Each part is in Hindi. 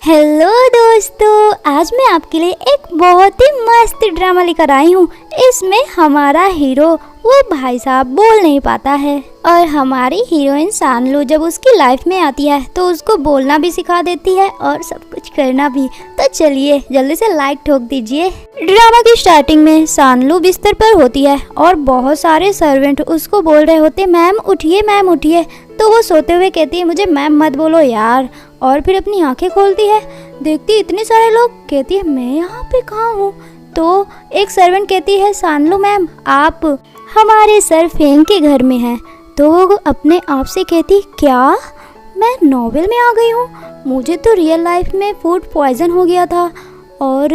हेलो दोस्तों, आज मैं आपके लिए एक बहुत ही मस्त ड्रामा लेकर आई हूँ। इसमें हमारा हीरो वो भाई साहब बोल नहीं पाता है और हमारी हीरोइन सानलू जब उसकी लाइफ में आती है तो उसको बोलना भी सिखा देती है और सब कुछ करना भी। तो चलिए जल्दी से लाइक ठोक दीजिए। ड्रामा की स्टार्टिंग में सानलू बिस्तर पर होती है और बहुत सारे सर्वेंट उसको बोल रहे होते मैम उठिए मैम उठिए। तो वो सोते हुए कहती है मुझे मैम मत बोलो यार, और फिर अपनी आंखें खोलती है, देखती इतने सारे लोग, कहती है मैं यहाँ पे कहाँ हूँ। तो एक सर्वेंट कहती है सानलू मैम आप हमारे सर फेंग के घर में हैं। तो वो अपने आप से कहती क्या मैं नॉवेल में आ गई हूँ, मुझे तो रियल लाइफ में फूड पॉइजन हो गया था और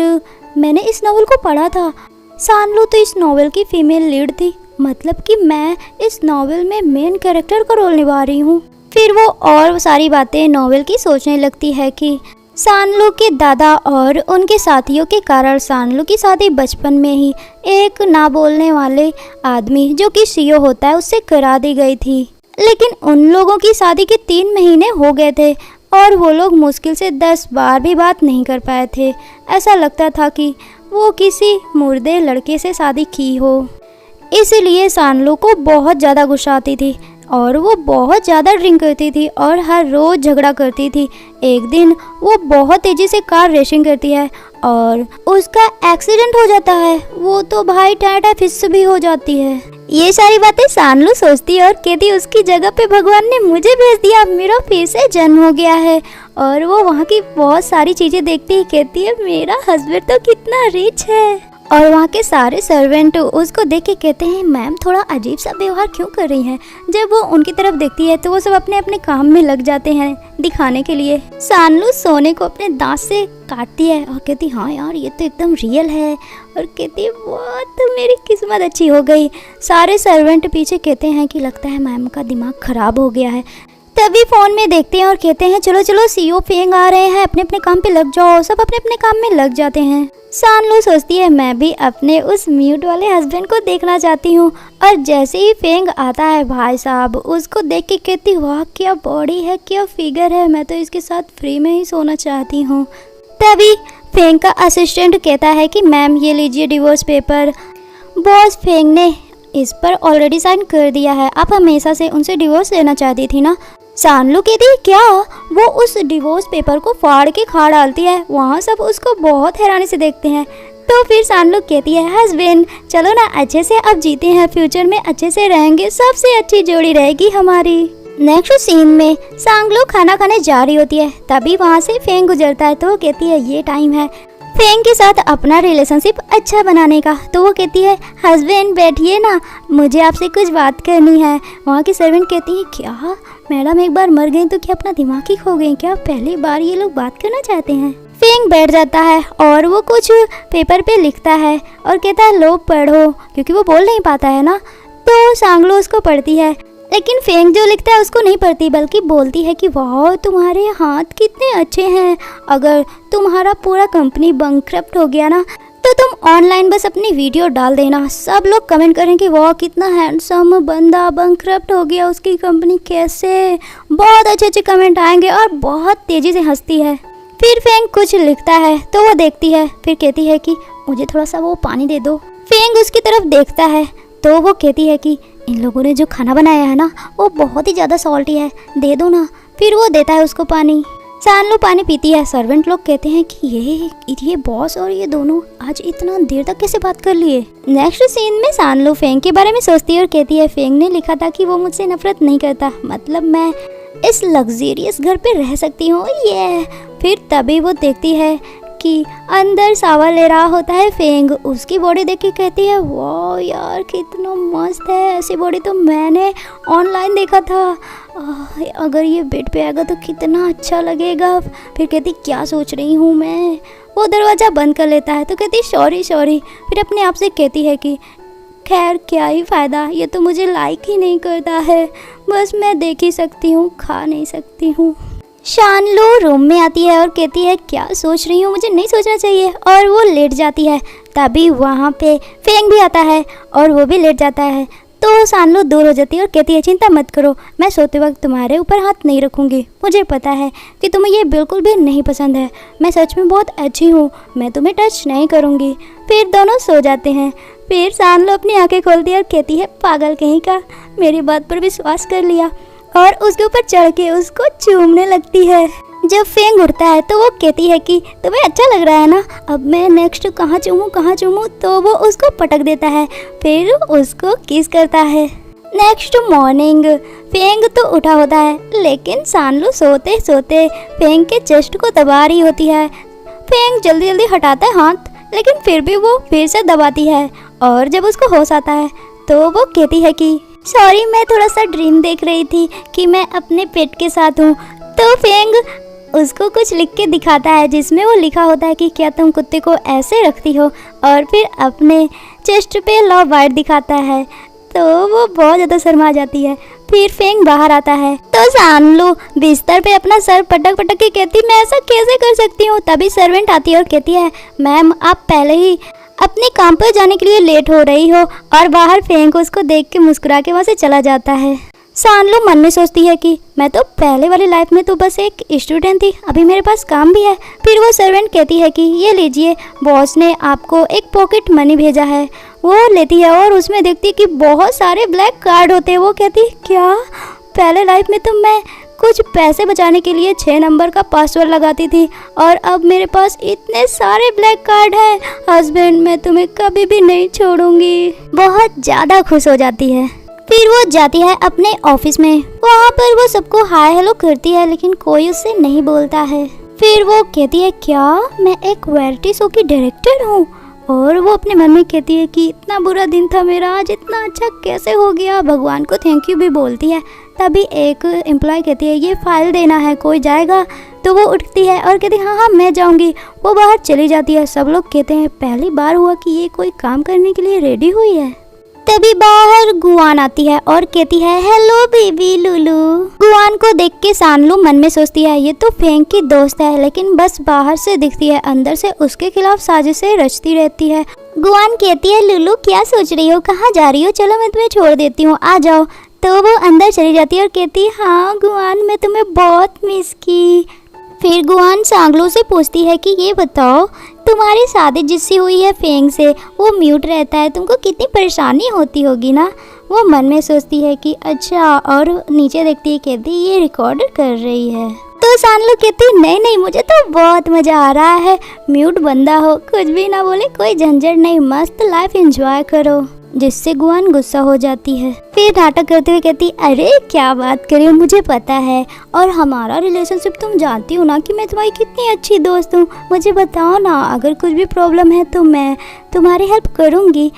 मैंने इस नॉवेल को पढ़ा था। सानलू तो इस नॉवेल की फीमेल लीड थी, मतलब कि मैं इस नॉवेल में मेन कैरेक्टर का रोल निभा रही हूँ। फिर वो और सारी बातें नॉवेल की सोचने लगती है कि सानलू के दादा और उनके साथियों के कारण सानलू की शादी बचपन में ही एक ना बोलने वाले आदमी जो कि सीईओ होता है उससे करा दी गई थी। लेकिन उन लोगों की शादी के 3 महीने हो गए थे और वो लोग मुश्किल से 10 बार भी बात नहीं कर पाए थे। ऐसा लगता था कि वो किसी मुर्दे लड़के से शादी की हो। इसलिए सानलू को बहुत ज़्यादा गुस्सा आती थी और वो बहुत ज़्यादा ड्रिंक करती थी और हर रोज़ झगड़ा करती थी। एक दिन वो बहुत तेज़ी से कार रेसिंग करती है और उसका एक्सीडेंट हो जाता है। वो तो भाई टाटा फिस भी हो जाती है। ये सारी बातें सानलू सोचती है और कहती उसकी जगह पे भगवान ने मुझे भेज दिया, मेरा फिर से जन्म हो गया है। और वो वहाँ की बहुत सारी चीज़ें देखती है, कहती है मेरा हस्बैंड तो कितना रिच है। और वहाँ के सारे सर्वेंट उसको देख के कहते हैं मैम थोड़ा अजीब सा व्यवहार क्यों कर रही हैं। जब वो उनकी तरफ देखती है तो वो सब अपने अपने काम में लग जाते हैं दिखाने के लिए। सानलू सोने को अपने दांत से काटती है और कहती हाँ यार ये तो एकदम रियल है, और कहती है बहुत मेरी किस्मत अच्छी हो गई। सारे सर्वेंट पीछे कहते हैं कि लगता है मैम का दिमाग खराब हो गया है। तभी फोन में देखते हैं और कहते हैं चलो चलो सीईओ फेंग आ रहे हैं, अपने अपने काम पे लग जाओ। सब अपने अपने काम में लग जाते हैं। सानलू सोचती है मैं भी अपने उस म्यूट वाले हस्बैंड को देखना चाहती हूँ। और जैसे ही फेंग आता है भाई साहब उसको देख के कहती वाह क्या बॉडी है, क्या फिगर है, मैं तो इसके साथ फ्री में ही सोना चाहती हूँ। तभी फेंग का असिस्टेंट कहता है कि मैम ये लीजिए डिवोर्स पेपर, बॉस फेंग ने इस पर ऑलरेडी साइन कर दिया है, आप हमेशा से उनसे डिवोर्स लेना चाहती थी ना। सानलू कहती है क्या, वो उस डिवोर्स पेपर को फाड़ के खा डालती है। वहाँ सब उसको बहुत हैरानी से देखते हैं। तो फिर सानलू कहती है हस्बैंड चलो ना अच्छे से अब जीते हैं, फ्यूचर में अच्छे से रहेंगे, सबसे अच्छी जोड़ी रहेगी हमारी। नेक्स्ट सीन में सानलू खाना खाने जा रही होती है, तभी वहाँ से फेंग गुजरता है। तो वो कहती है ये टाइम है फेंग के साथ अपना रिलेशनशिप अच्छा बनाने का। तो वो कहती है हस्बैंड बैठिए ना, मुझे आपसे कुछ बात करनी है। वहाँ की सर्वेंट कहती है क्या मैडम एक बार मर गई तो क्या अपना दिमाग ही खो गई क्या, पहली बार ये लोग बात करना चाहते हैं। फेंग बैठ जाता है और वो कुछ पेपर पे लिखता है और कहता है लो पढ़ो, क्योंकि वो बोल नहीं पाता है ना। तो सानलू उसको पढ़ती है, लेकिन फेंग जो लिखता है उसको नहीं पढ़ती बल्कि बोलती है कि वाह तुम्हारे हाथ कितने अच्छे हैं, अगर तुम्हारा पूरा कंपनी बैंकक्रप्ट हो गया ना तो तुम ऑनलाइन बस अपनी वीडियो डाल देना, सब लोग कमेंट करेंगे वाह कितना हैंडसम बंदा, बैंकक्रप्ट हो गया उसकी कंपनी कैसे, बहुत अच्छे अच्छे कमेंट आएंगे। और बहुत तेज़ी से हंसती है। फिर फेंग कुछ लिखता है तो वो देखती है, फिर कहती है कि मुझे थोड़ा सा वो पानी दे दो। फेंग उसकी तरफ देखता है तो वो कहती है कि इन लोगों ने जो खाना बनाया है ना वो बहुत ही ज़्यादा सॉल्टी है, दे दो ना। फिर वो देता है उसको पानी। सानलू पानी पीती है। सर्वेंट लोग कहते हैं कि ये बॉस और ये दोनों आज इतना देर तक कैसे बात कर लिए। नेक्स्ट सीन में सानलू फेंग के बारे में सोचती है और कहती है फेंग ने लिखा था कि वो मुझसे नफरत नहीं करता, मतलब मैं इस लग्जरियस घर पे रह सकती हूँ ये। फिर तभी वो देखती है कि अंदर शावर ले रहा होता है फेंग। उसकी बॉडी देख के कहती है वाह यार कितना मस्त है, ऐसी बॉडी तो मैंने ऑनलाइन देखा था, अगर ये बेड पे आएगा तो कितना अच्छा लगेगा। फिर कहती क्या सोच रही हूँ मैं। वो दरवाज़ा बंद कर लेता है तो कहती सॉरी। फिर अपने आप से कहती है कि खैर क्या ही फ़ायदा, ये तो मुझे लाइक ही नहीं करता है, बस मैं देख ही सकती हूँ खा नहीं सकती हूँ। सानलू रूम में आती है और कहती है क्या सोच रही हूँ, मुझे नहीं सोचना चाहिए, और वो लेट जाती है। तभी वहाँ पे फेंग भी आता है और वो भी लेट जाता है। तो सानलो दूर हो जाती है और कहती है चिंता मत करो, मैं सोते वक्त तुम्हारे ऊपर हाथ नहीं रखूँगी। मुझे पता है कि तुम्हें ये बिल्कुल भी नहीं पसंद है। मैं सच में बहुत अच्छी हूँ, मैं तुम्हें टच नहीं करूँगी। फिर दोनों सो जाते हैं। फिर सानलो अपनी आंखें खोलती है और कहती है पागल कहीं का, मेरी बात पर विश्वास कर लिया, और उसके ऊपर चढ़ के उसको चूमने लगती है। जब फेंग उठता है तो वो कहती है कि तुम्हें अच्छा लग रहा है ना, अब मैं नेक्स्ट कहाँ चूमूं, तो वो उसको पटक देता है, फिर उसको किस करता है। नेक्स्ट मॉर्निंग फेंग तो उठा होता है, लेकिन सानलो सोते सोते फेंग के चेस्ट को दबा रही होती है। फेंग जल्दी जल्दी हटाता है हाथ, लेकिन फिर भी वो फिर से दबाती है, और जब उसको होश आता है तो वो कहती है कि सॉरी, मैं थोड़ा सा ड्रीम देख रही थी कि मैं अपने पेट के साथ हूँ। तो फेंग उसको कुछ लिख के दिखाता है, जिसमें वो लिखा होता है कि क्या तुम कुत्ते को ऐसे रखती हो, और फिर अपने चेस्ट पे लव बाइट दिखाता है। तो वो बहुत ज़्यादा शर्मा जाती है। फिर फेंग बाहर आता है तो सानलो बिस्तर पे अपना सर पटक पटक के कहती मैं ऐसा कैसे कर सकती हूँ। तभी सर्वेंट आती है और कहती है मैम, आप पहले ही अपने काम पर जाने के लिए लेट हो रही हो, और बाहर फेंग उसको देख के मुस्कुरा के वहाँ से चला जाता है। सानलो मन में सोचती है कि मैं तो पहले वाली लाइफ में तो बस एक स्टूडेंट थी, अभी मेरे पास काम भी है। फिर वो सर्वेंट कहती है कि ये लीजिए, बॉस ने आपको एक पॉकेट मनी भेजा है। वो लेती है और उसमें देखती है कि बहुत सारे ब्लैक कार्ड होते हैं। वो कहती क्या, पहले लाइफ में तो मैं कुछ पैसे बचाने के लिए 6 नंबर का पासवर्ड लगाती थी, और अब मेरे पास इतने सारे ब्लैक कार्ड हैं। हस्बैंड, मैं तुम्हें कभी भी नहीं छोड़ूंगी। बहुत ज़्यादा खुश हो जाती है। फिर वो जाती है अपने ऑफिस में। वहाँ पर वो सबको हाय हेलो करती है, लेकिन कोई उससे नहीं बोलता है। फिर वो कहती है क्या मैं एक वैरायटी शो की डायरेक्टर हूँ, और वो अपने मन में कहती है कि इतना बुरा दिन था मेरा, आज इतना अच्छा कैसे हो गया। भगवान को थैंक यू भी बोलती है। तभी एक एम्प्लॉय कहती है ये फाइल देना है, कोई जाएगा। तो वो उठती है और कहती है हाँ मैं जाऊंगी। वो बाहर चली जाती है। सब लोग कहते हैं पहली बार हुआ कि ये कोई काम करने के लिए रेडी हुई है। तभी बाहर गुआन आती है और कहती है हेलो बेबी लुलू। गुआन को देख के सानलो मन में सोचती है ये तो फेंग की दोस्त है, लेकिन बस बाहर से दिखती है, अंदर से उसके खिलाफ साजिशें रचती रहती है। गुआन कहती है लुलू क्या सोच रही हो, कहाँ जा रही हो, चलो मैं तुम्हें छोड़ देती हूँ, आ जाओ। तो वो अंदर चली जाती है और कहती है हाँ गुआन, मैं तुम्हें बहुत मिस की। फिर गुआन सांगलो से पूछती है कि ये बताओ तुम्हारी शादी जिससे हुई है फेंग से, वो म्यूट रहता है, तुमको कितनी परेशानी होती होगी ना। वो मन में सोचती है कि अच्छा, और नीचे देखती है कहती ये रिकॉर्ड कर रही है। तो सानलो कहती नहीं मुझे तो बहुत मज़ा आ रहा है, म्यूट बंदा हो, कुछ भी ना बोले, कोई झंझट नहीं, मस्त लाइफ एंजॉय करो। जिससे गुआन गुस्सा हो जाती है। फिर नाटक करते हुए कहती अरे क्या बात करी हो, मुझे पता है, और हमारा रिलेशनशिप तुम जानती हो ना कि मैं तुम्हारी कितनी अच्छी दोस्त हूँ, मुझे बताओ ना, अगर कुछ भी प्रॉब्लम है तो मैं तुम्हारी हेल्प करूँगी।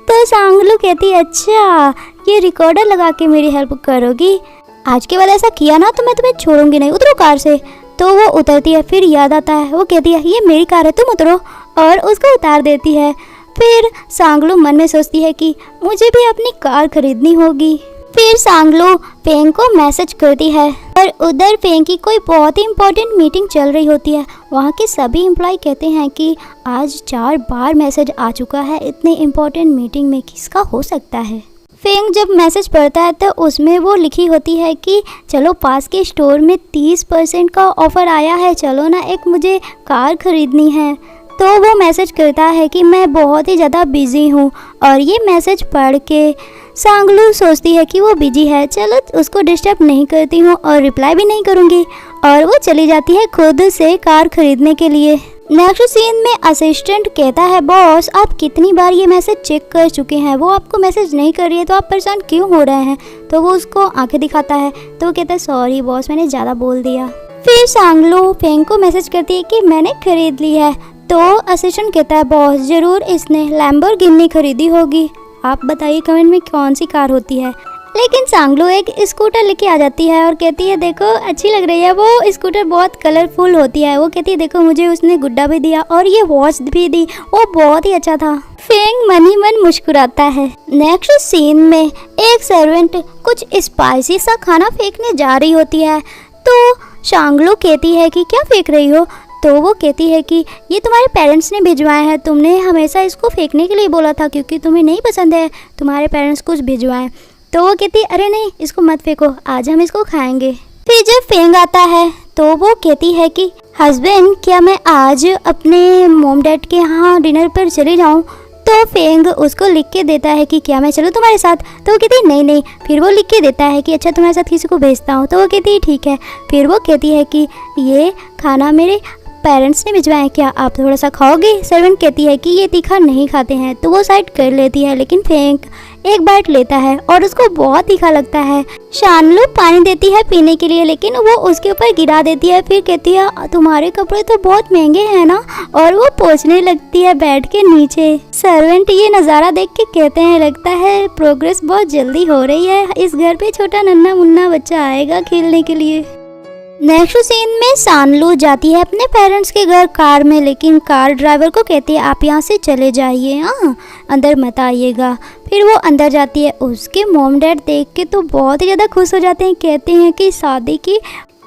तो सांगलो कहती अच्छा ये रिकॉर्डर लगा के मेरी हेल्प करोगी, आज के बाद ऐसा किया ना तो मैं तुम्हें छोड़ूंगी नहीं, उतरो कार से। तो वो उतरती है। फिर याद आता है, वो कहती है ये मेरी कार है, तुम उतरो, और उसको उतार देती है। फिर सांगलो मन में सोचती है कि मुझे भी अपनी कार खरीदनी होगी। फिर सांगलो फेंग को मैसेज करती है, और उधर फेंग की कोई बहुत ही इम्पोर्टेंट मीटिंग चल रही होती है। वहाँ के सभी एम्प्लॉय कहते हैं कि आज 4 बार मैसेज आ चुका है, इतनी इम्पोर्टेंट मीटिंग में किसका हो सकता है। फेंग जब मैसेज पढ़ता है तो उसमें वो लिखी होती है कि चलो पास के स्टोर में 30% का ऑफ़र आया है, चलो ना एक मुझे कार खरीदनी है। तो वो मैसेज करता है कि मैं बहुत ही ज़्यादा बिज़ी हूँ, और ये मैसेज पढ़ के सांगलो सोचती है कि वो बिजी है, चलो उसको डिस्टर्ब नहीं करती हूँ और रिप्लाई भी नहीं करूँगी, और वो चली जाती है खुद से कार खरीदने के लिए। नेक्स्ट सीन में असिस्टेंट कहता है बॉस आप कितनी बार ये मैसेज चेक कर चुके हैं, वो आपको मैसेज नहीं कर रही है तो आप परेशान क्यों हो रहे हैं। तो वो उसको आंखें दिखाता है, तो वो कहता है सॉरी बॉस मैंने ज़्यादा बोल दिया। फिर सांगलो फेंग को मैसेज करती है कि मैंने खरीद ली है। तो असिस्टेंट कहता है बॉस ज़रूर इसने लैम्बोर्गिनी खरीदी होगी, आप बताइए कमेंट में कौन सी कार होती है। लेकिन सांगलो एक स्कूटर लेके आ जाती है और कहती है देखो अच्छी लग रही है, वो स्कूटर बहुत कलरफुल होती है। वो कहती है देखो मुझे उसने गुड्डा भी दिया और ये वॉच भी दी, वो बहुत ही अच्छा था। फेंग मन ही मन मुस्कुराता है। नेक्स्ट सीन में एक सर्वेंट कुछ स्पाइसी सा खाना फेंकने जा रही होती है। तो सांगलो कहती है कि क्या फेंक रही हो। तो वो कहती है कि ये तुम्हारे पेरेंट्स ने भिजवाए हैं, तुमने हमेशा इसको फेंकने के लिए बोला था क्योंकि तुम्हें नहीं पसंद है तुम्हारे पेरेंट्स कुछ भिजवाएं। तो वो कहती है अरे नहीं, इसको मत फेंको, आज हम इसको खाएंगे। फिर जब फेंग आता है तो वो कहती है कि हस्बैंड क्या मैं आज अपने मॉम डैड के यहाँ डिनर पर चली जाऊँ? तो फेंग उसको लिख के देता है कि क्या मैं चलूँ तुम्हारे साथ? तो वो कहती है नहीं नहीं। फिर वो लिख के देता है कि अच्छा तुम्हारे साथ किसी को भेजता हूँ। तो वो कहती है ठीक है। फिर वो कहती है कि ये खाना मेरे पेरेंट्स ने भिजवाया है, क्या आप थोड़ा सा खाओगे? सर्वेंट कहती है कि ये तीखा नहीं खाते हैं। तो वो साइड कर लेती है, लेकिन फेंक एक बाइट लेता है और उसको बहुत तीखा लगता है। शानलू पानी देती है पीने के लिए, लेकिन वो उसके ऊपर गिरा देती है। फिर कहती है तुम्हारे कपड़े तो बहुत महंगे हैं ना, और वो पोंछने लगती है बेड के नीचे। सर्वेंट ये नज़ारा देख के कहते हैं लगता है प्रोग्रेस बहुत जल्दी हो रही है, इस घर पे छोटा नन्हा मुन्ना बच्चा आएगा खेलने के लिए। नेक्स्ट सीन में शानलू जाती है अपने पेरेंट्स के घर कार में, लेकिन कार ड्राइवर को कहती है आप यहाँ से चले जाइए, हाँ अंदर मत आइएगा। फिर वो अंदर जाती है, उसके मॉम डैड देख के तो बहुत ही ज़्यादा खुश हो जाते हैं, कहते हैं कि शादी की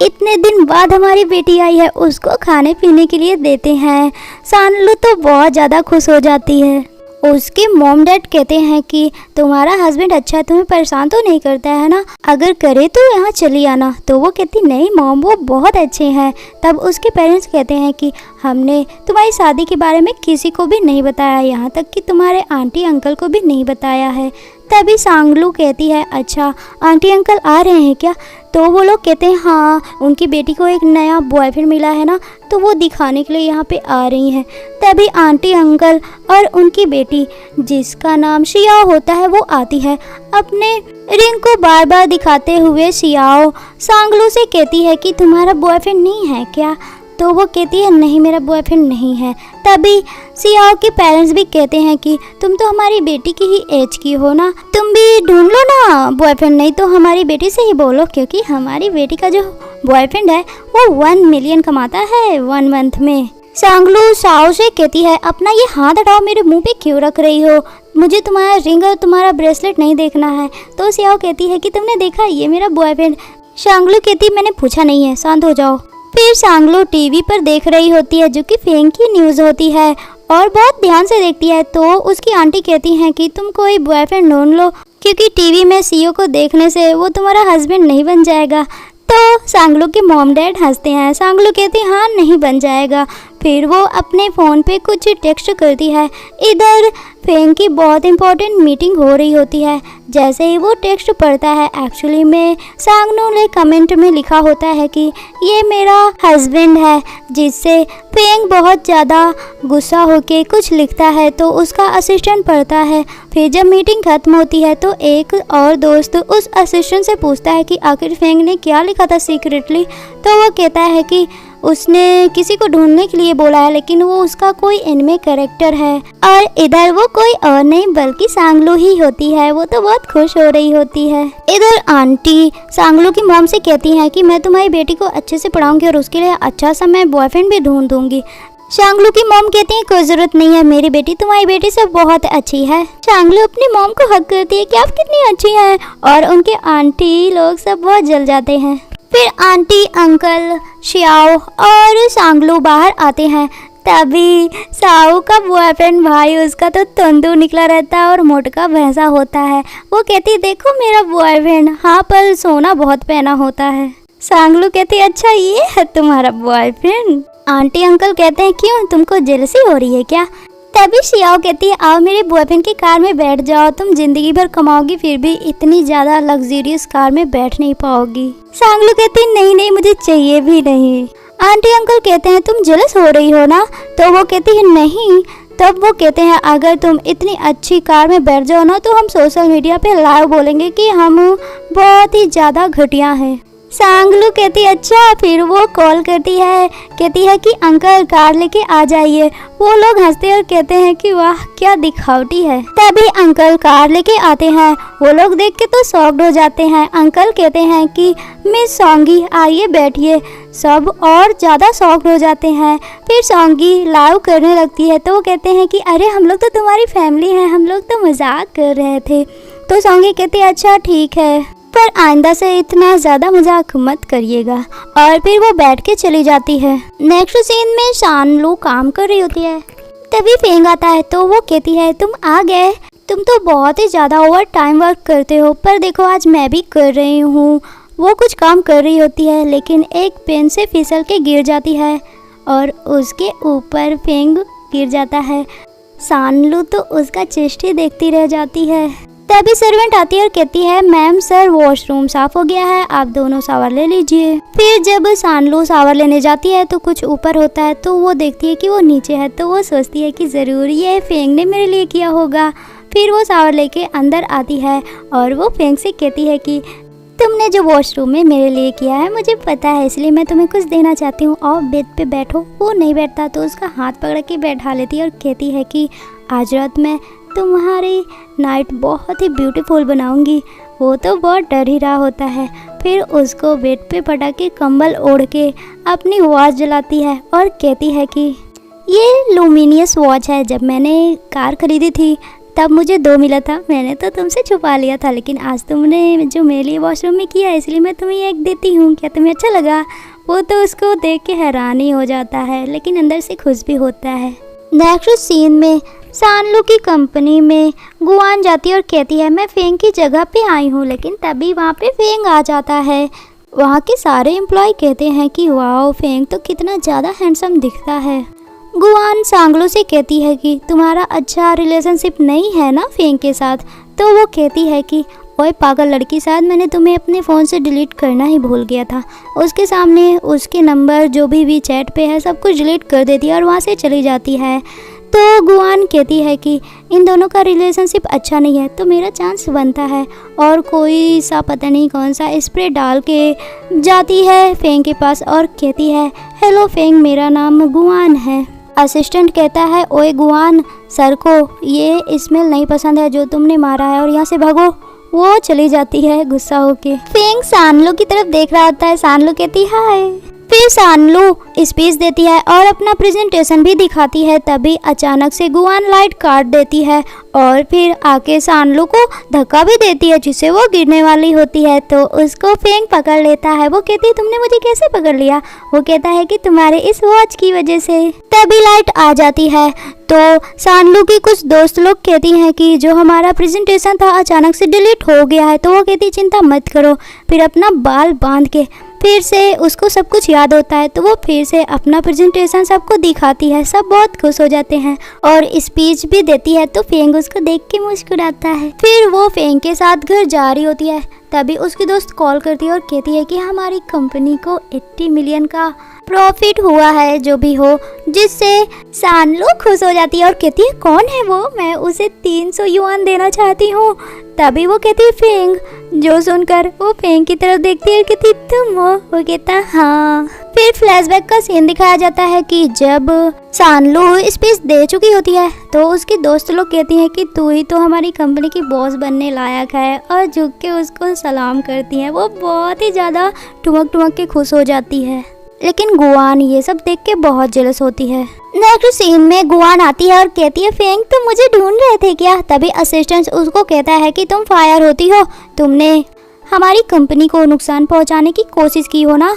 इतने दिन बाद हमारी बेटी आई है, उसको खाने पीने के लिए देते हैं। शानलू तो बहुत ज़्यादा खुश हो जाती है। उसके मॉम डैड कहते हैं कि तुम्हारा हस्बैंड अच्छा है, तुम्हें परेशान तो नहीं करता है ना, अगर करे तो यहाँ चली आना। तो वो कहती नहीं मॉम वो बहुत अच्छे हैं। तब उसके पेरेंट्स कहते हैं कि हमने तुम्हारी शादी के बारे में किसी को भी नहीं बताया, यहाँ तक कि तुम्हारे आंटी अंकल को भी नहीं बताया है। तभी शानलू कहती है अच्छा आंटी अंकल आ रहे हैं क्या? तो वो लोग कहते हैं हाँ उनकी बेटी को एक नया बॉयफ्रेंड मिला है ना, तो वो दिखाने के लिए यहाँ पे आ रही हैं। तभी आंटी अंकल और उनकी बेटी जिसका नाम शियाओ होता है वो आती है। अपने रिंग को बार बार दिखाते हुए शियाओ शानलू से कहती है कि तुम्हारा बॉयफ्रेंड नहीं है क्या? तो वो कहती है नहीं मेरा बॉयफ्रेंड नहीं है। तभी शियाओ के पेरेंट्स भी कहते हैं कि तुम तो हमारी बेटी की ही एज की हो ना, तुम भी ढूंढ लो ना बॉयफ्रेंड, नहीं तो हमारी बेटी से ही बोलो क्योंकि हमारी बेटी का जो बॉयफ्रेंड है वो 1 मिलियन कमाता है 1 मंथ में। शानलू शाओ से कहती है अपना ये हाथ हटाओ, मेरे मुंह पे क्यों रख रही हो, मुझे तुम्हारा रिंग और तुम्हारा ब्रेसलेट नहीं देखना है। तो शियाओ कहती है कि तुमने देखा ये मेरा बॉयफ्रेंड? शानलू कहती मैंने पूछा नहीं है, शांत हो जाओ। फिर शानलू टीवी पर देख रही होती है जो कि फेंग की न्यूज़ होती है और बहुत ध्यान से देखती है। तो उसकी आंटी कहती हैं कि तुम कोई बॉयफ्रेंड ढूंढ लो क्योंकि टीवी में सीओ को देखने से वो तुम्हारा हस्बैंड नहीं बन जाएगा। तो शानलू के मॉम डैड हंसते हैं। शानलू कहती है हाँ नहीं बन जाएगा। फिर वो अपने फ़ोन पे कुछ टेक्स्ट करती है। इधर फेंग की बहुत इंपॉर्टेंट मीटिंग हो रही होती है। जैसे ही वो टेक्स्ट पढ़ता है एक्चुअली में शानलू ने कमेंट में लिखा होता है कि ये मेरा हस्बैंड है, जिससे फेंग बहुत ज़्यादा गुस्सा होके कुछ लिखता है तो उसका असिस्टेंट पढ़ता है। फिर जब मीटिंग ख़त्म होती है तो एक और दोस्त उस असिस्टेंट से पूछता है कि आखिर फेंग ने क्या लिखा था सीक्रेटली। तो वो कहता है कि उसने किसी को ढूंढने के लिए बोला है, लेकिन वो उसका कोई एनिमे कैरेक्टर है। और इधर वो कोई और नहीं बल्कि शानलू ही होती है। वो तो बहुत खुश हो रही होती है। इधर आंटी शानलू की मॉम से कहती हैं कि मैं तुम्हारी बेटी को अच्छे से पढ़ाऊंगी और उसके लिए अच्छा सा मैं बॉयफ्रेंड भी ढूंढ दूंगी। शानलू की मॉम कहती है कोई ज़रूरत नहीं है, मेरी बेटी तुम्हारी बेटी से बहुत अच्छी है। शानलू अपनी मॉम को हक करती है कि आप कितनी अच्छी हैं, और उनके आंटी लोग सब बहुत जल जाते हैं। फिर आंटी अंकल शियाओ और शानलू बाहर आते हैं। तभी शाओ का बॉयफ्रेंड भाई उसका तो तंदू निकला रहता है और मोटका भैंसा होता है। वो कहती देखो मेरा बॉयफ्रेंड, हाँ पर सोना बहुत पहना होता है। शानलू कहती अच्छा ये है तुम्हारा बॉयफ्रेंड? आंटी अंकल कहते हैं क्यों तुमको जेलसी हो रही है क्या? तभी शियाओ कहती है आओ मेरे बॉयफ्रेंड की कार में बैठ जाओ, तुम जिंदगी भर कमाओगी फिर भी इतनी ज़्यादा लग्जरियस कार में बैठ नहीं पाओगी। शानलू कहती है नहीं नहीं मुझे चाहिए भी नहीं। आंटी अंकल कहते हैं तुम जेलस हो रही हो ना? तो वो कहती है नहीं। तब वो कहते हैं अगर तुम इतनी अच्छी कार में बैठ जाओ ना तो हम सोशल मीडिया पे लाइव बोलेंगे कि हम बहुत ही ज़्यादा घटिया हैं। शानलू कहती अच्छा। फिर वो कॉल करती है, कहती है कि अंकल कार लेके आ जाइए। वो लोग हंसते और कहते हैं कि वाह क्या दिखावटी है। तभी अंकल कार लेके आते हैं। वो लोग देख के तो शॉक्ड हो जाते हैं। अंकल कहते हैं कि मिस सोंगी आइए बैठिए। सब और ज़्यादा शॉक्ड हो जाते हैं। फिर सोंगी लाइव करने लगती है तो वो कहते हैं कि अरे हम लोग तो तुम्हारी फैमिली हैं, हम लोग तो मजाक कर रहे थे। तो सोंगी कहती है अच्छा ठीक है। पर आइंदा से इतना ज़्यादा मजाक मत करिएगा। और फिर वो बैठ के चली जाती है। नेक्स्ट सीन में शानलू काम कर रही होती है, तभी फेंग आता है तो वो कहती है तुम आ गए, तुम तो बहुत ही ज़्यादा ओवर टाइम वर्क करते हो, पर देखो आज मैं भी कर रही हूँ। वो कुछ काम कर रही होती है लेकिन एक पेन से फिसल के गिर जाती है और उसके ऊपर फेंग गिर जाता है। शानलू तो उसका चेस्ट ही देखती रह जाती है। तभी सर्वेंट आती है और कहती है मैम सर वॉशरूम साफ हो गया है, आप दोनों शावर ले लीजिए। फिर जब शानलू शावर लेने जाती है तो कुछ ऊपर होता है तो वो देखती है कि वो नीचे है, तो वो सोचती है कि ज़रूर ये फेंग ने मेरे लिए किया होगा। फिर वो शावर लेके अंदर आती है और वो फेंग से कहती है कि तुमने जो वॉशरूम में मेरे लिए किया है मुझे पता है, इसलिए मैं तुम्हें कुछ देना चाहती हूँ और बेड पे बैठो। वो नहीं बैठता तो उसका हाथ पकड़ के बैठा लेती है और कहती है कि आज रात मैं तुम्हारी नाइट बहुत ही ब्यूटीफुल बनाऊंगी। वो तो बहुत डर ही रहा होता है। फिर उसको बेड पे पटा के कंबल ओढ़ के अपनी वॉच जलाती है और कहती है कि ये लुमिनियस वॉच है, जब मैंने कार खरीदी थी तब मुझे 2 मिला था, मैंने तो तुमसे छुपा लिया था, लेकिन आज तुमने जो मेरे लिए वॉशरूम में किया इसलिए मैं तुम्हें एक देती हूँ, क्या तुम्हें अच्छा लगा? वो तो उसको देख के हैरान ही हो जाता है लेकिन अंदर से खुश भी होता है। नेक्स्ट सीन में शानलू की कंपनी में गुआन जाती है और कहती है मैं फेंग की जगह पे आई हूँ, लेकिन तभी वहाँ पे फेंग आ जाता है। वहाँ के सारे एम्प्लॉय कहते हैं कि वाओ फेंग तो कितना ज़्यादा हैंडसम दिखता है। गुआन शानलू से कहती है कि तुम्हारा अच्छा रिलेशनशिप नहीं है ना फेंग के साथ, तो वो कहती है कि ओए पागल लड़की, शायद मैंने तुम्हें अपने फ़ोन से डिलीट करना ही भूल गया था। उसके सामने उसके नंबर जो भी चैट पे है सब कुछ डिलीट कर देती है और वहाँ से चली जाती है। तो गुआन कहती है कि इन दोनों का रिलेशनशिप अच्छा नहीं है तो मेरा चांस बनता है, और कोई सा पता नहीं कौन सा स्प्रे डाल के जाती है फेंग के पास और कहती है हेलो फेंग, मेरा नाम गुआन है। असिस्टेंट कहता है ओए गुआन, सर को ये स्मेल नहीं पसंद है जो तुमने मारा है और यहाँ से भागो। वो चली जाती है गुस्सा होके। फेंग शानलू की तरफ देख रहा होता है। शानलू कहती है हाय। फिर शानलू स्पीच देती है और अपना प्रेजेंटेशन भी दिखाती है। तभी अचानक से गुआन लाइट काट देती है और फिर आके शानलू को धक्का भी देती है जिससे वो गिरने वाली होती है। तो उसको फेंग पकड़ लेता है। वो कहती है तुमने मुझे कैसे पकड़ लिया? वो कहता है कि तुम्हारे इस वॉच की वजह से। तभी लाइट आ जाती है तो शानलू की कुछ दोस्त लोग कहती हैं कि जो हमारा प्रेजेंटेशन था अचानक से डिलीट हो गया है। तो वो कहती चिंता मत करो। फिर अपना बाल बांध के फिर से उसको सब कुछ याद होता है तो वो फिर से अपना प्रेजेंटेशन सबको दिखाती है। सब बहुत खुश हो जाते हैं और स्पीच भी देती है। तो फेंग उसको देख के मुस्कुराता है। फिर वो फेंग के साथ घर जा रही होती है। तभी उसकी दोस्त कॉल करती है और कहती है कि हमारी कंपनी को 80 मिलियन का प्रॉफिट हुआ है जो भी हो, जिससे शानलू खुश हो जाती है और कहती है कौन है वो, मैं उसे 300 युआन देना चाहती हूँ। तभी वो कहती है फेंग, जो सुनकर वो फेंग की तरफ देखती है, कहती तुम हो? वो कहता हाँ। फिर फ्लैशबैक का सीन दिखाया जाता है कि जब शानलू स्पीच दे चुकी होती है तो उसकी दोस्त लोग कहती हैं कि तू ही तो हमारी कंपनी की बॉस बनने लायक है, और झुक के उसको सलाम करती हैं। वो बहुत ही ज़्यादा ठुमक ठुमक के खुश हो जाती है, लेकिन गुआन ये सब देख के बहुत जेलस होती है। नेक्स्ट सीन में गुआन आती है और कहती है फेंग तुम मुझे ढूंढ रहे थे क्या? तभी असिस्टेंट उसको कहता है कि तुम फायर होती हो, तुमने हमारी कंपनी को नुकसान पहुंचाने की कोशिश की हो ना।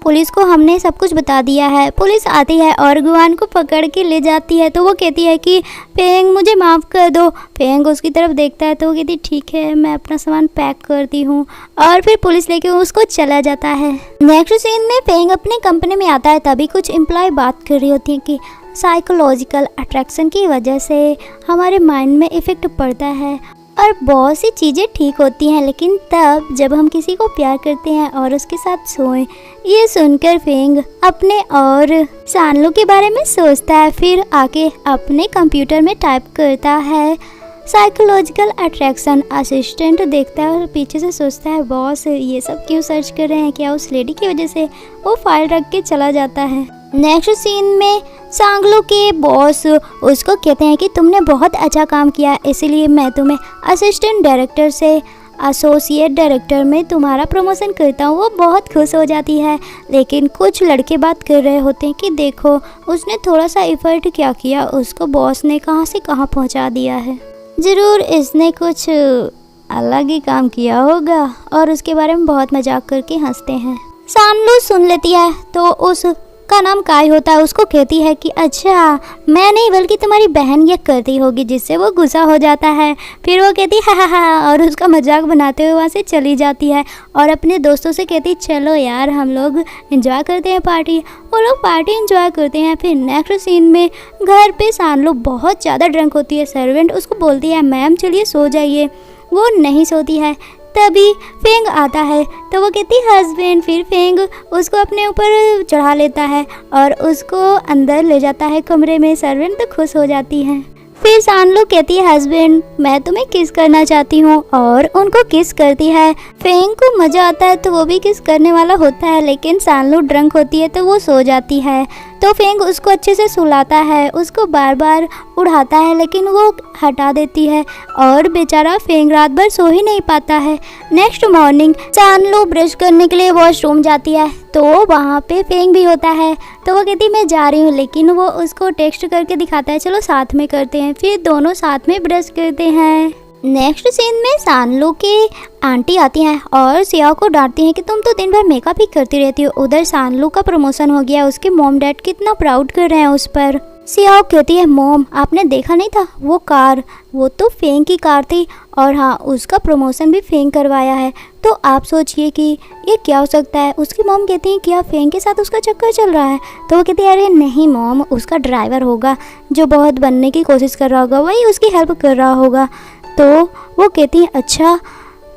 पुलिस को हमने सब कुछ बता दिया है। पुलिस आती है और गुआन को पकड़ के ले जाती है। तो वो कहती है कि फेंग मुझे माफ़ कर दो। फेंग उसकी तरफ देखता है तो वो कहती ठीक है मैं अपना सामान पैक करती हूँ, और फिर पुलिस लेके उसको चला जाता है। नेक्स्ट सीन में फेंग अपने कंपनी में आता है। तभी कुछ एम्प्लॉय बात कर रही होती है कि साइकोलॉजिकल अट्रैक्शन की वजह से हमारे माइंड में इफ़ेक्ट पड़ता है और बहुत सी चीज़ें ठीक होती हैं, लेकिन तब जब हम किसी को प्यार करते हैं और उसके साथ सोएं। ये सुनकर फेंग अपने और शानलू के बारे में सोचता है। फिर आके अपने कंप्यूटर में टाइप करता है साइकोलॉजिकल अट्रैक्शन। असिस्टेंट देखता है और पीछे से सोचता है बॉस ये सब क्यों सर्च कर रहे हैं, क्या उस लेडी की वजह से? वो फाइल रख के चला जाता है। नेक्स्ट सीन में शानलू के बॉस उसको कहते हैं कि तुमने बहुत अच्छा काम किया, इसलिए मैं तुम्हें असिस्टेंट डायरेक्टर से एसोसिएट डायरेक्टर में तुम्हारा प्रमोशन करता हूँ। वो बहुत खुश हो जाती है, लेकिन कुछ लड़के बात कर रहे होते हैं कि देखो उसने थोड़ा सा एफर्ट क्या किया, उसको बॉस ने कहाँ से कहाँ पहुँचा दिया है। ज़रूर इसने कुछ अलग ही काम किया होगा और उसके बारे में बहुत मजाक करके हंसते हैं। सानलू सुन लेती है तो उसका नाम काई होता है, उसको कहती है कि अच्छा मैं नहीं बल्कि तुम्हारी बहन ये करती होगी, जिससे वो गुस्सा हो जाता है। फिर वो कहती है हा और उसका मजाक बनाते हुए वहाँ से चली जाती है और अपने दोस्तों से कहती चलो यार हम लोग एंजॉय करते हैं पार्टी। वो लोग पार्टी एंजॉय करते हैं। फिर नेक्स्ट सीन में घर पे सानलू बहुत ज़्यादा ड्रंक होती है। सर्वेंट उसको बोलती है मैम चलिए सो जाइए, वो नहीं सोती है। तभी फेंग आता है तो वो कहती है हस्बैंड। फिर फेंग उसको अपने ऊपर चढ़ा लेता है और उसको अंदर ले जाता है कमरे में। सर्वेंट तो खुश हो जाती है। फिर सानलू कहती है हस्बैंड मैं तुम्हें किस करना चाहती हूँ और उनको किस करती है। फेंग को मज़ा आता है तो वो भी किस करने वाला होता है, लेकिन सानलू ड्रंक होती है तो वो सो जाती है। तो फेंग उसको अच्छे से सुलाता है, उसको बार बार उठाता है लेकिन वो हटा देती है और बेचारा फेंग रात भर सो ही नहीं पाता है। नेक्स्ट मॉर्निंग सानलू ब्रश करने के लिए वॉशरूम जाती है तो वहाँ पे फेंग भी होता है। तो वो कहती मैं जा रही हूँ, लेकिन वो उसको टेक्स्ट करके दिखाता है चलो साथ में करते हैं। फिर दोनों साथ में ब्रश करते हैं। नेक्स्ट सीन में सानलू की आंटी आती हैं और सिया को डांटती हैं कि तुम तो दिन भर मेकअप ही करती रहती हो। उधर सानलू का प्रमोशन हो गया, उसके मॉम डैड कितना प्राउड कर रहे हैं उस पर। सिया कहती है मॉम आपने देखा नहीं था वो कार, वो तो फेंग की कार थी और हाँ उसका प्रमोशन भी फेंग करवाया है। तो आप सोचिए कि ये क्या हो सकता है। उसकी मॉम कहती है क्या फेंग के साथ उसका चक्कर चल रहा है। तो वो कहती है अरे नहीं मॉम उसका ड्राइवर होगा जो बहुत बनने की कोशिश कर रहा होगा, वही उसकी हेल्प कर रहा होगा। तो वो कहती है अच्छा।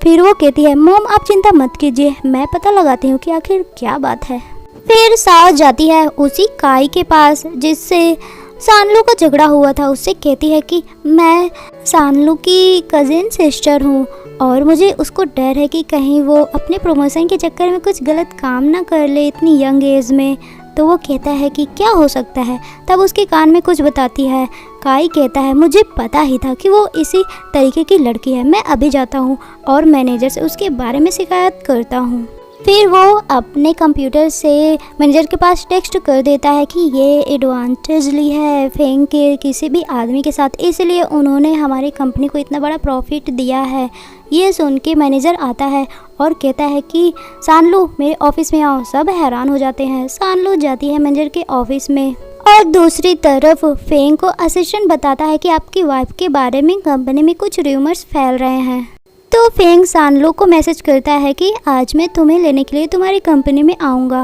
फिर वो कहती है मॉम आप चिंता मत कीजिए, मैं पता लगाती हूँ कि आखिर क्या बात है। फिर सास जाती है उसी काई के पास जिससे सानलू का झगड़ा हुआ था। उससे कहती है कि मैं सानलू की कज़िन सिस्टर हूँ और मुझे उसको डर है कि कहीं वो अपने प्रमोशन के चक्कर में कुछ गलत काम ना कर ले इतनी यंग एज में। तो वो कहता है कि क्या हो सकता है। तब उसके कान में कुछ बताती है। काई कहता है मुझे पता ही था कि वो इसी तरीके की लड़की है, मैं अभी जाता हूँ और मैनेजर से उसके बारे में शिकायत करता हूँ। फिर वो अपने कंप्यूटर से मैनेजर के पास टेक्स्ट कर देता है कि ये एडवांटेज ली है फेंग के किसी भी आदमी के साथ, इसलिए उन्होंने हमारी कंपनी को इतना बड़ा प्रॉफिट दिया है। ये सुन के मैनेजर आता है और कहता है कि सानलू मेरे ऑफिस में आओ। सब हैरान हो जाते हैं। सानलू जाती है मैनेजर के ऑफिस में और दूसरी तरफ फेंग को असिस्टेंट बताता है कि आपकी वाइफ के बारे में कंपनी में कुछ र्यूमर्स फैल रहे हैं। तो फेंग सानलू को मैसेज करता है कि आज मैं तुम्हें लेने के लिए तुम्हारी कंपनी में आऊँगा।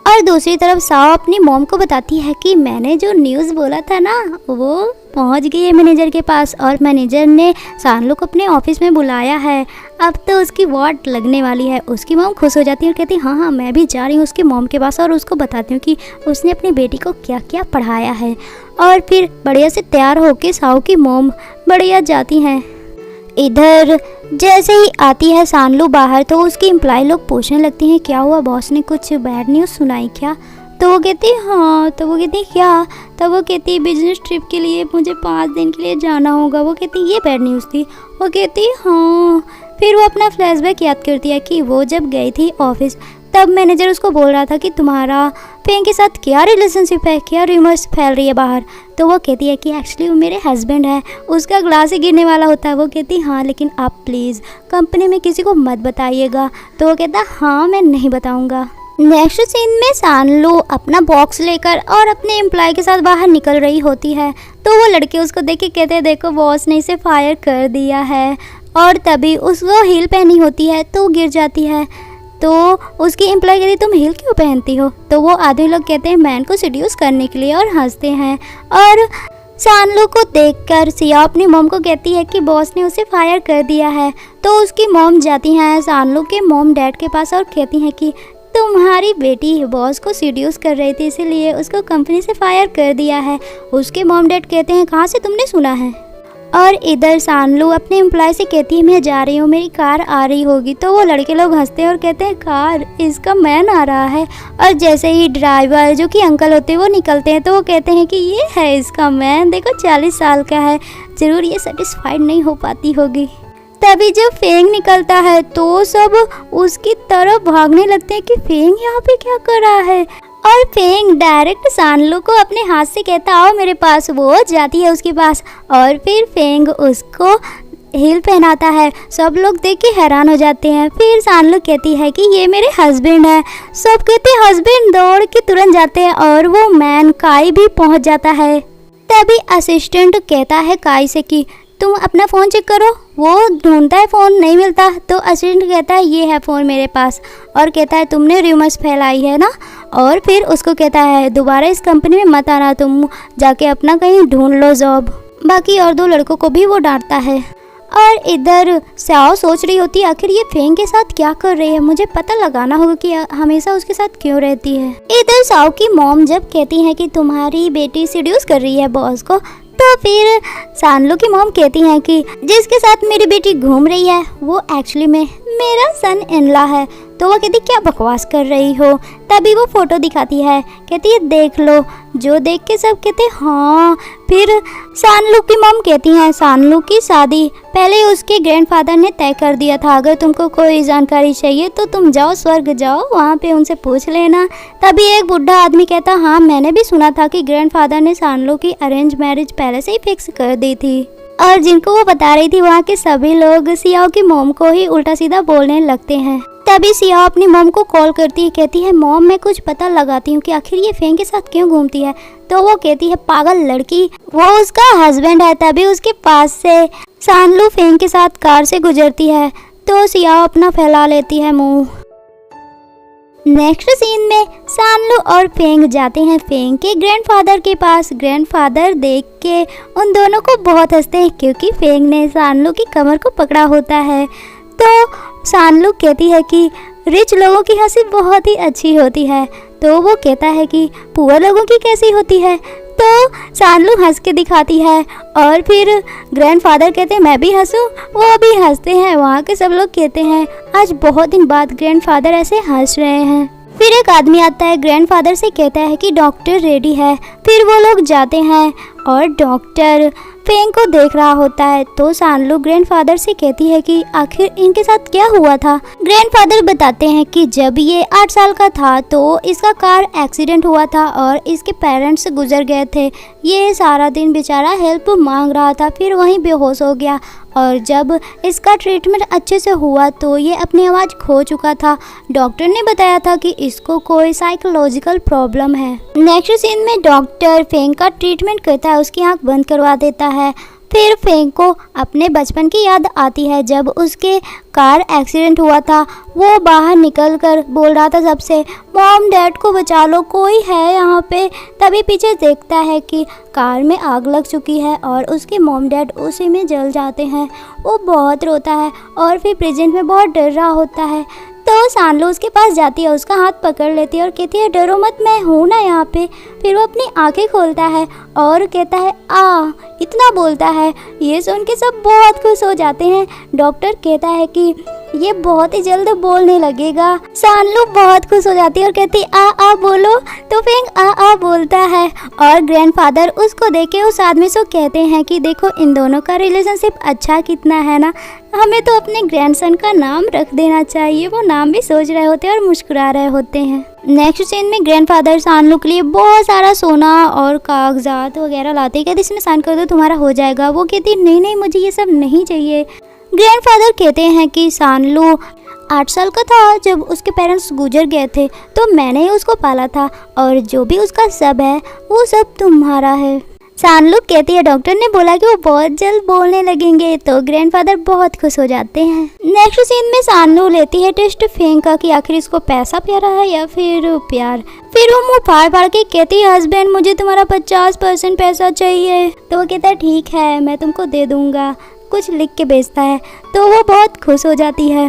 और दूसरी तरफ साओ अपनी मॉम को बताती है कि मैंने जो न्यूज़ बोला था ना वो पहुंच गई है मैनेजर के पास और मैनेजर ने सानलू को अपने ऑफिस में बुलाया है। अब तो उसकी वाट लगने वाली है। उसकी मॉम खुश हो जाती है और कहती है हाँ मैं भी जा रही हूँ उसकी मॉम के पास और उसको बताती हूँ कि उसने अपनी बेटी को क्या क्या पढ़ाया है। और फिर बढ़िया से तैयार होकर साओ की मॉम बढ़िया जाती हैं। इधर जैसे ही आती है सानलू बाहर तो उसकी एम्प्लॉय लोग पूछने लगती हैं क्या हुआ, बॉस ने कुछ बैड न्यूज़ सुनाई क्या। तो वो कहती है हाँ। तो वो कहती है क्या। तो वो कहती है बिजनेस ट्रिप के लिए मुझे 5 दिन के लिए जाना होगा। वो कहती है ये बैड न्यूज़ थी। वो कहती है हाँ। फिर वो अपना फ्लैशबैक याद करती है कि वो जब गई थी ऑफिस तब मैनेजर उसको बोल रहा था कि तुम्हारा फेंग के साथ क्या रिलेशनशिप है, क्या रूमर्स फैल रही है बाहर। तो वो कहती है कि एक्चुअली वो मेरे हस्बैंड है, उसका ग्लास ही गिरने वाला होता है। वो कहती हाँ लेकिन आप प्लीज़ कंपनी में किसी को मत बताइएगा। तो वो कहता हाँ मैं नहीं बताऊँगा। नेक्स्ट सीन में सानलू अपना बॉक्स लेकर और अपने एम्प्लॉय के साथ बाहर निकल रही होती है तो वो लड़के उसको देख के कहते हैं देखो बॉस ने इसे फायर कर दिया है। और तभी उसको हील पहनी होती है तो गिर जाती है। तो उसकी एम्प्लॉय कहती तुम हील क्यों पहनती हो। तो वो आधे लोग कहते हैं मैन को सेड्यूस करने के लिए और हंसते हैं। और सानलू को देखकर सिया अपनी मॉम को कहती है कि बॉस ने उसे फायर कर दिया है। तो उसकी मॉम जाती हैं सानलू के मॉम डैड के पास और कहती हैं कि तुम्हारी बेटी बॉस को सेड्यूस कर रही थी इसीलिए उसको कंपनी से फायर कर दिया है। उसके मॉम डैड कहते हैं कहाँ से तुमने सुना है। और इधर सानलू अपने एम्प्लॉय से कहती है मैं जा रही हूँ मेरी कार आ रही होगी। तो वो लड़के लोग हंसते हैं और कहते हैं कार इसका मैन आ रहा है। और जैसे ही ड्राइवर जो कि अंकल होते हैं वो निकलते हैं तो वो कहते हैं कि ये है इसका मैन, देखो 40 साल का है, ज़रूर ये सेटिस्फाइड नहीं हो पाती होगी। तभी जब फेंग निकलता है तो सब उसकी तरफ भागने लगते हैं कि फेंग यहाँ पे क्या कर रहा है। और फेंग डायरेक्ट सानलू को अपने हाथ से कहता आओ मेरे पास। वो जाती है उसके पास और फिर फेंग उसको हील पहनाता है। सब लोग देख के हैरान हो जाते हैं। फिर सानलू कहती है कि ये मेरे हस्बैंड है। सब कहते हैं हस्बैंड, दौड़ के तुरंत जाते हैं और वो मैन काई भी पहुंच जाता है। तभी असिस्टेंट कहता है काई से कि तुम अपना फ़ोन चेक करो। वो ढूंढता है, फ़ोन नहीं मिलता। तो असिस्टेंट कहता है ये है फ़ोन मेरे पास, और कहता है तुमने र्यूमर्स फैलाई है ना। और फिर उसको कहता है दोबारा इस कंपनी में मत आना, तुम जाके अपना कहीं ढूंढ लो जॉब। बाकी और 2 लड़कों को भी वो डांटता है। और इधर स्याओ सोच रही होती है आखिर ये फेंग के साथ क्या कर रही है, मुझे पता लगाना होगा कि हमेशा उसके साथ क्यों रहती है। इधर स्याओ की मॉम जब कहती है कि तुम्हारी बेटी सीड्यूस कर रही है बॉस को, तो फिर सानलू की मॉम कहती हैं कि जिसके साथ मेरी बेटी घूम रही है वो एक्चुअली में मेरा सन इन लॉ है। तो वो कहती क्या बकवास कर रही हो। तभी वो फोटो दिखाती है, कहती है देख लो। जो देख के सब कहते हाँ। फिर सानलू की मॉम कहती हैं सानलू की शादी पहले उसके ग्रैंडफादर ने तय कर दिया था। अगर तुमको कोई जानकारी चाहिए तो तुम जाओ स्वर्ग जाओ, वहाँ पे उनसे पूछ लेना। तभी एक बुढ़ा आदमी कहता हाँ मैंने भी सुना था कि ग्रैंडफादर ने सानलू की अरेंज मैरिज पहले से ही फिक्स कर दी थी। और जिनको वो बता रही थी वहाँ के सभी लोग सियाओ की मॉम को ही उल्टा सीधा बोलने लगते हैं। तभी सियाओ अपनी मॉम को कॉल करती है, कहती है मॉम मैं कुछ पता लगाती हूँ कि आखिर ये फेंग के साथ क्यों घूमती है। तो वो कहती है पागल लड़की, वो उसका हस्बैंड है। तभी उसके पास से सानलू फेंग के साथ कार से गुजरती है तो सियाओ अपना फैला लेती है मुंह। नेक्स्ट सीन में सानलू और फेंग जाते हैं फेंग के ग्रैंडफादर के पास। ग्रैंडफादर देख के उन दोनों को बहुत हंसते हैं क्योंकि फेंग ने सानलू की कमर को पकड़ा होता है। तो सानलू कहती है कि रिच लोगों की हंसी बहुत ही अच्छी होती है। तो वो कहता है कि पुअर लोगों की कैसी होती है। तो सानलू हंस के दिखाती है और फिर ग्रैंडफादर कहते हैं मैं भी हंसूं, वो भी हंसते हैं। वहाँ के सब लोग कहते हैं आज बहुत दिन बाद ग्रैंडफादर ऐसे हंस रहे हैं। फिर एक आदमी आता है, ग्रैंडफादर से कहता है कि डॉक्टर रेडी है। फिर वो लोग जाते हैं और डॉक्टर फेंग को देख रहा होता है। तो सानलू ग्रैंडफादर से कहती है कि आखिर इनके साथ क्या हुआ था। ग्रैंडफादर बताते हैं कि जब ये 8 साल का था तो इसका कार एक्सीडेंट हुआ था और इसके पेरेंट्स गुजर गए थे। ये सारा दिन बेचारा हेल्प मांग रहा था, फिर वहीं बेहोश हो गया। और जब इसका ट्रीटमेंट अच्छे से हुआ तो ये अपनी आवाज़ खो चुका था। डॉक्टर ने बताया था कि इसको कोई साइकोलॉजिकल प्रॉब्लम है। नेक्स्ट सीन में डॉक्टर फेंग का ट्रीटमेंट करता है, उसकी आंख बंद करवा देता है। फिर फेंग को अपने बचपन की याद आती है जब उसके कार एक्सीडेंट हुआ था। वो बाहर निकलकर बोल रहा था सबसे मॉम डैड को बचा लो, कोई है यहाँ पे। तभी पीछे देखता है कि कार में आग लग चुकी है और उसके मॉम डैड उसी में जल जाते हैं। वो बहुत रोता है और फिर प्रेजेंट में बहुत डर रहा होता है। तो सानलू उसके पास जाती है, उसका हाथ पकड़ लेती है और कहती है डरो मत, मैं हूँ ना यहाँ पे। फिर वो अपनी आंखें खोलता है और कहता है आ, इतना बोलता है। ये सुन के सब बहुत खुश हो जाते हैं। डॉक्टर कहता है कि ये बहुत ही जल्द बोलने लगेगा। सानलू बहुत खुश हो जाती है और कहती आ बोलो। तो फेंग आ बोलता है और ग्रैंडफादर उसको देख के उस आदमी से कहते हैं कि देखो इन दोनों का रिलेशनशिप अच्छा कितना है ना, हमें तो अपने ग्रैंडसन का नाम रख देना चाहिए। वो नाम भी सोच रहे होते हैं और मुस्कुरा रहे होते हैं। नेक्स्ट सीन में ग्रैंडफादर सानलू के लिए बहुत सारा सोना और कागजात वगैरह लाते, कहते इसमें साइन कर दो तुम्हारा हो जाएगा। वो कहती नहीं मुझे ये सब नहीं चाहिए। ग्रैंडफादर कहते हैं कि सानलू 8 साल का था जब उसके पेरेंट्स गुजर गए थे, तो मैंने ही उसको पाला था और जो भी उसका सब है वो सब तुम्हारा है। सानलू कहती है डॉक्टर ने बोला कि वो बहुत जल्द बोलने लगेंगे। तो ग्रैंडफादर बहुत खुश हो जाते हैं। नेक्स्ट सीन में सानलू लेती है टेस्ट फेंग का कि आखिर इसको पैसा प्यारा है या फिर प्यार। फिर वो मुँह फाड़ के कहती है हस्बैंड मुझे तुम्हारा 50% पैसा चाहिए। तो वो कहता है ठीक है मैं तुमको दे दूंगा, कुछ लिख के भेजता है। तो वो बहुत खुश हो जाती है।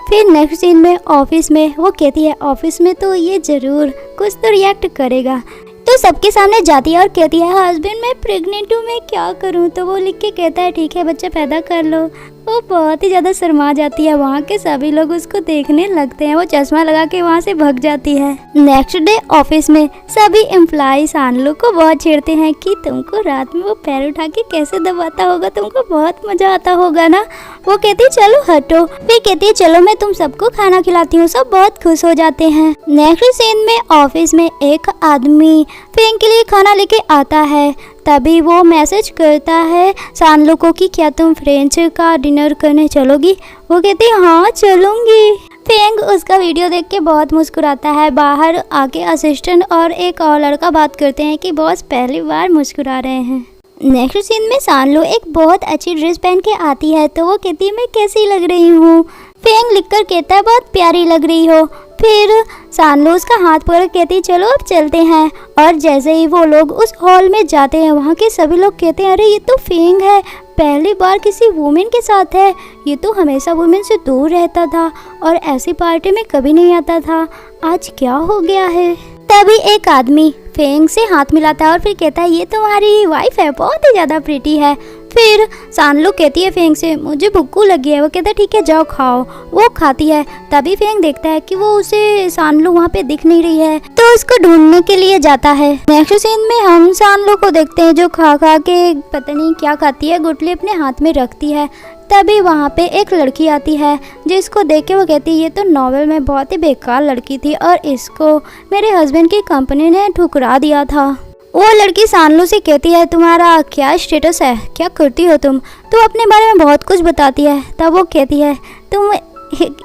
फिर नेक्स्ट सीन में ऑफिस में वो कहती है ऑफिस में तो ये ज़रूर कुछ तो रिएक्ट करेगा। तो सबके सामने जाती है और कहती है हस्बैंड मैं प्रेग्नेंट हूँ, मैं क्या करूँ। तो वो लिख के कहता है ठीक है बच्चा पैदा कर लो। वो बहुत ही ज़्यादा शर्मा जाती है। वहाँ के सभी लोग उसको देखने लगते हैं। वो चश्मा लगा के वहाँ से भाग जाती है। नेक्स्ट डे ऑफिस में सभी एम्प्लॉय सानलू को बहुत छेड़ते हैं कि तुमको रात में वो पैर उठा के कैसे दबाता होगा, तुमको बहुत मजा आता होगा ना। वो कहती है चलो हटो। फिर कहती है चलो मैं तुम सबको खाना खिलाती हूँ। सब बहुत खुश हो जाते हैं। नेक्स्ट सीन में ऑफिस में एक आदमी फेंग के लिए खाना लेके आता है। तभी वो मैसेज करता है सानलू को कि क्या तुम फ्रेंच का डिनर करने चलोगी। वो कहती है हाँ चलूँगी। फेंग उसका वीडियो देख के बहुत मुस्कुराता है। बाहर आके असिस्टेंट और एक और लड़का बात करते हैं कि बॉस पहली बार मुस्कुरा रहे हैं। नेक्स्ट सीन में सानलू एक बहुत अच्छी ड्रेस पहन के आती है तो वो कहती है मैं कैसी लग रही हूँ। फेंग लिखकर कहता है बहुत प्यारी लग रही हो। फिर सानलू उसका हाथ पकड़ कहती है चलो अब चलते हैं। और जैसे ही वो लोग उस हॉल में जाते हैं वहाँ के सभी लोग कहते हैं अरे ये तो फेंग है, पहली बार किसी वुमेन के साथ है। ये तो हमेशा वुमेन से दूर रहता था और ऐसी पार्टी में कभी नहीं आता था, आज क्या हो गया है। तभी एक आदमी फेंग से हाथ मिलाता है और फिर कहता है ये तुम्हारी वाइफ है, बहुत ही ज़्यादा प्रीटी है। फिर सानलू कहती है फेंग से मुझे भूख लगी है। वो कहता है ठीक है जाओ खाओ। वो खाती है। तभी फेंग देखता है कि वो उसे सानलू वहाँ पे दिख नहीं रही है तो उसको ढूंढने के लिए जाता है। नेक्स्ट सीन में हम सानलू को देखते हैं जो खा खा के पता नहीं क्या खाती है, गुटली अपने हाथ में रखती है। तभी वहाँ पे एक लड़की आती है जिसको देख के वो कहती है ये तो नॉवेल में बहुत ही बेकार लड़की थी और इसको मेरे हस्बैंड की कंपनी ने ठुकरा दिया था। वो लड़की सानलू से कहती है तुम्हारा क्या स्टेटस है, क्या करती हो तुम। तो अपने बारे में बहुत कुछ बताती है। तब वो कहती है तुम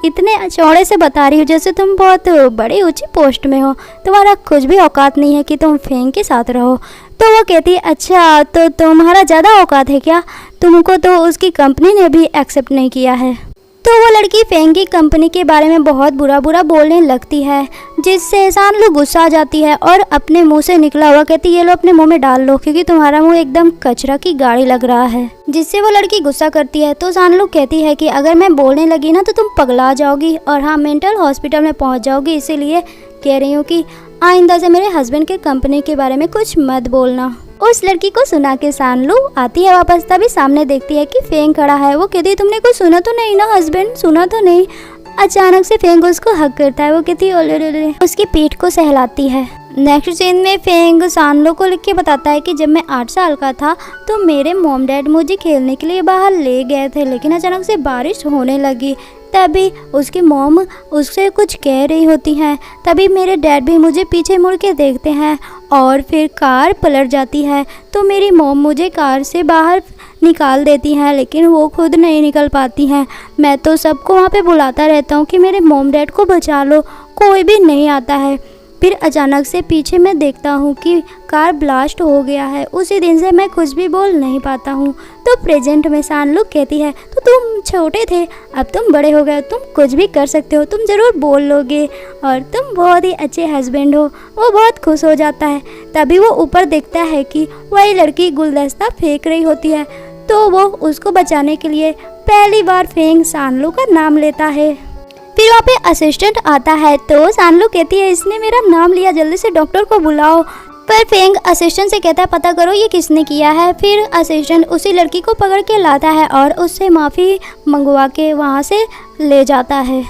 इतने चौड़े से बता रही हो जैसे तुम बहुत बड़ी ऊंची पोस्ट में हो, तुम्हारा कुछ भी औकात नहीं है कि तुम फेंग के साथ रहो। तो वो कहती है अच्छा तो तुम्हारा ज़्यादा औकात है क्या, तुमको तो उसकी कंपनी ने भी एक्सेप्ट नहीं किया है। तो वो लड़की फेंग की कंपनी के बारे में बहुत बुरा बोलने लगती है जिससे सानलू गुस्सा आ जाती है और अपने मुंह से निकला हुआ कहती है ये लो अपने मुंह में डाल लो क्योंकि तुम्हारा मुंह एकदम कचरा की गाड़ी लग रहा है। जिससे वो लड़की गुस्सा करती है। तो सानलू कहती है कि अगर मैं बोलने लगी ना तो तुम पगला जाओगी और हाँ मेंटल हॉस्पिटल में पहुंच जाओगी, इसीलिए कह रही हूँ कि आइंदा से मेरे हस्बैंड के कंपनी के बारे में कुछ मत बोलना। उस लड़की को सुना के सानलू आती है वापस। तभी सामने देखती है कि फेंग खड़ा है। वो कहती है तुमने कुछ सुना तो नहीं ना हस्बैंड, सुना तो नहीं। अचानक से फेंग उसको हक करता है। वो कहती है ओले, उसकी पीठ को सहलाती है। नेक्स्ट सीन में फेंग सानलू को लिख के बताता है कि जब मैं 8 साल का था तो मेरे मॉम डैड मुझे खेलने के लिए बाहर ले गए थे, लेकिन अचानक से बारिश होने लगी। तभी उसकी मॉम उससे कुछ कह रही होती हैं। तभी मेरे डैड भी मुझे पीछे मुड़ के देखते हैं और फिर कार पलट जाती है तो मेरी मॉम मुझे कार से बाहर निकाल देती हैं, लेकिन वो खुद नहीं निकल पाती हैं। मैं तो सबको वहाँ पे बुलाता रहता हूँ कि मेरे मॉम डैड को बचा लो, कोई भी नहीं आता है। फिर अचानक से पीछे मैं देखता हूँ कि कार ब्लास्ट हो गया है। उसी दिन से मैं कुछ भी बोल नहीं पाता हूँ। तो प्रेजेंट में सानलू कहती है तो तुम छोटे थे, अब तुम बड़े हो गए, तुम कुछ भी कर सकते हो, तुम ज़रूर बोल लोगे और तुम बहुत ही अच्छे हस्बैंड हो। वो बहुत खुश हो जाता है। तभी वो ऊपर देखता है कि वही लड़की गुलदस्ता फेंक रही होती है तो वो उसको बचाने के लिए पहली बार फेंग सानलू का नाम लेता है। फिर वहाँ पे असिस्टेंट आता है तो सानलू कहती है इसने मेरा नाम लिया, जल्दी से डॉक्टर को बुलाओ। पर फेंग असिस्टेंट से कहता है पता करो ये किसने किया है। फिर असिस्टेंट उसी लड़की को पकड़ के लाता है और उससे माफ़ी मंगवा के वहाँ से ले जाता है।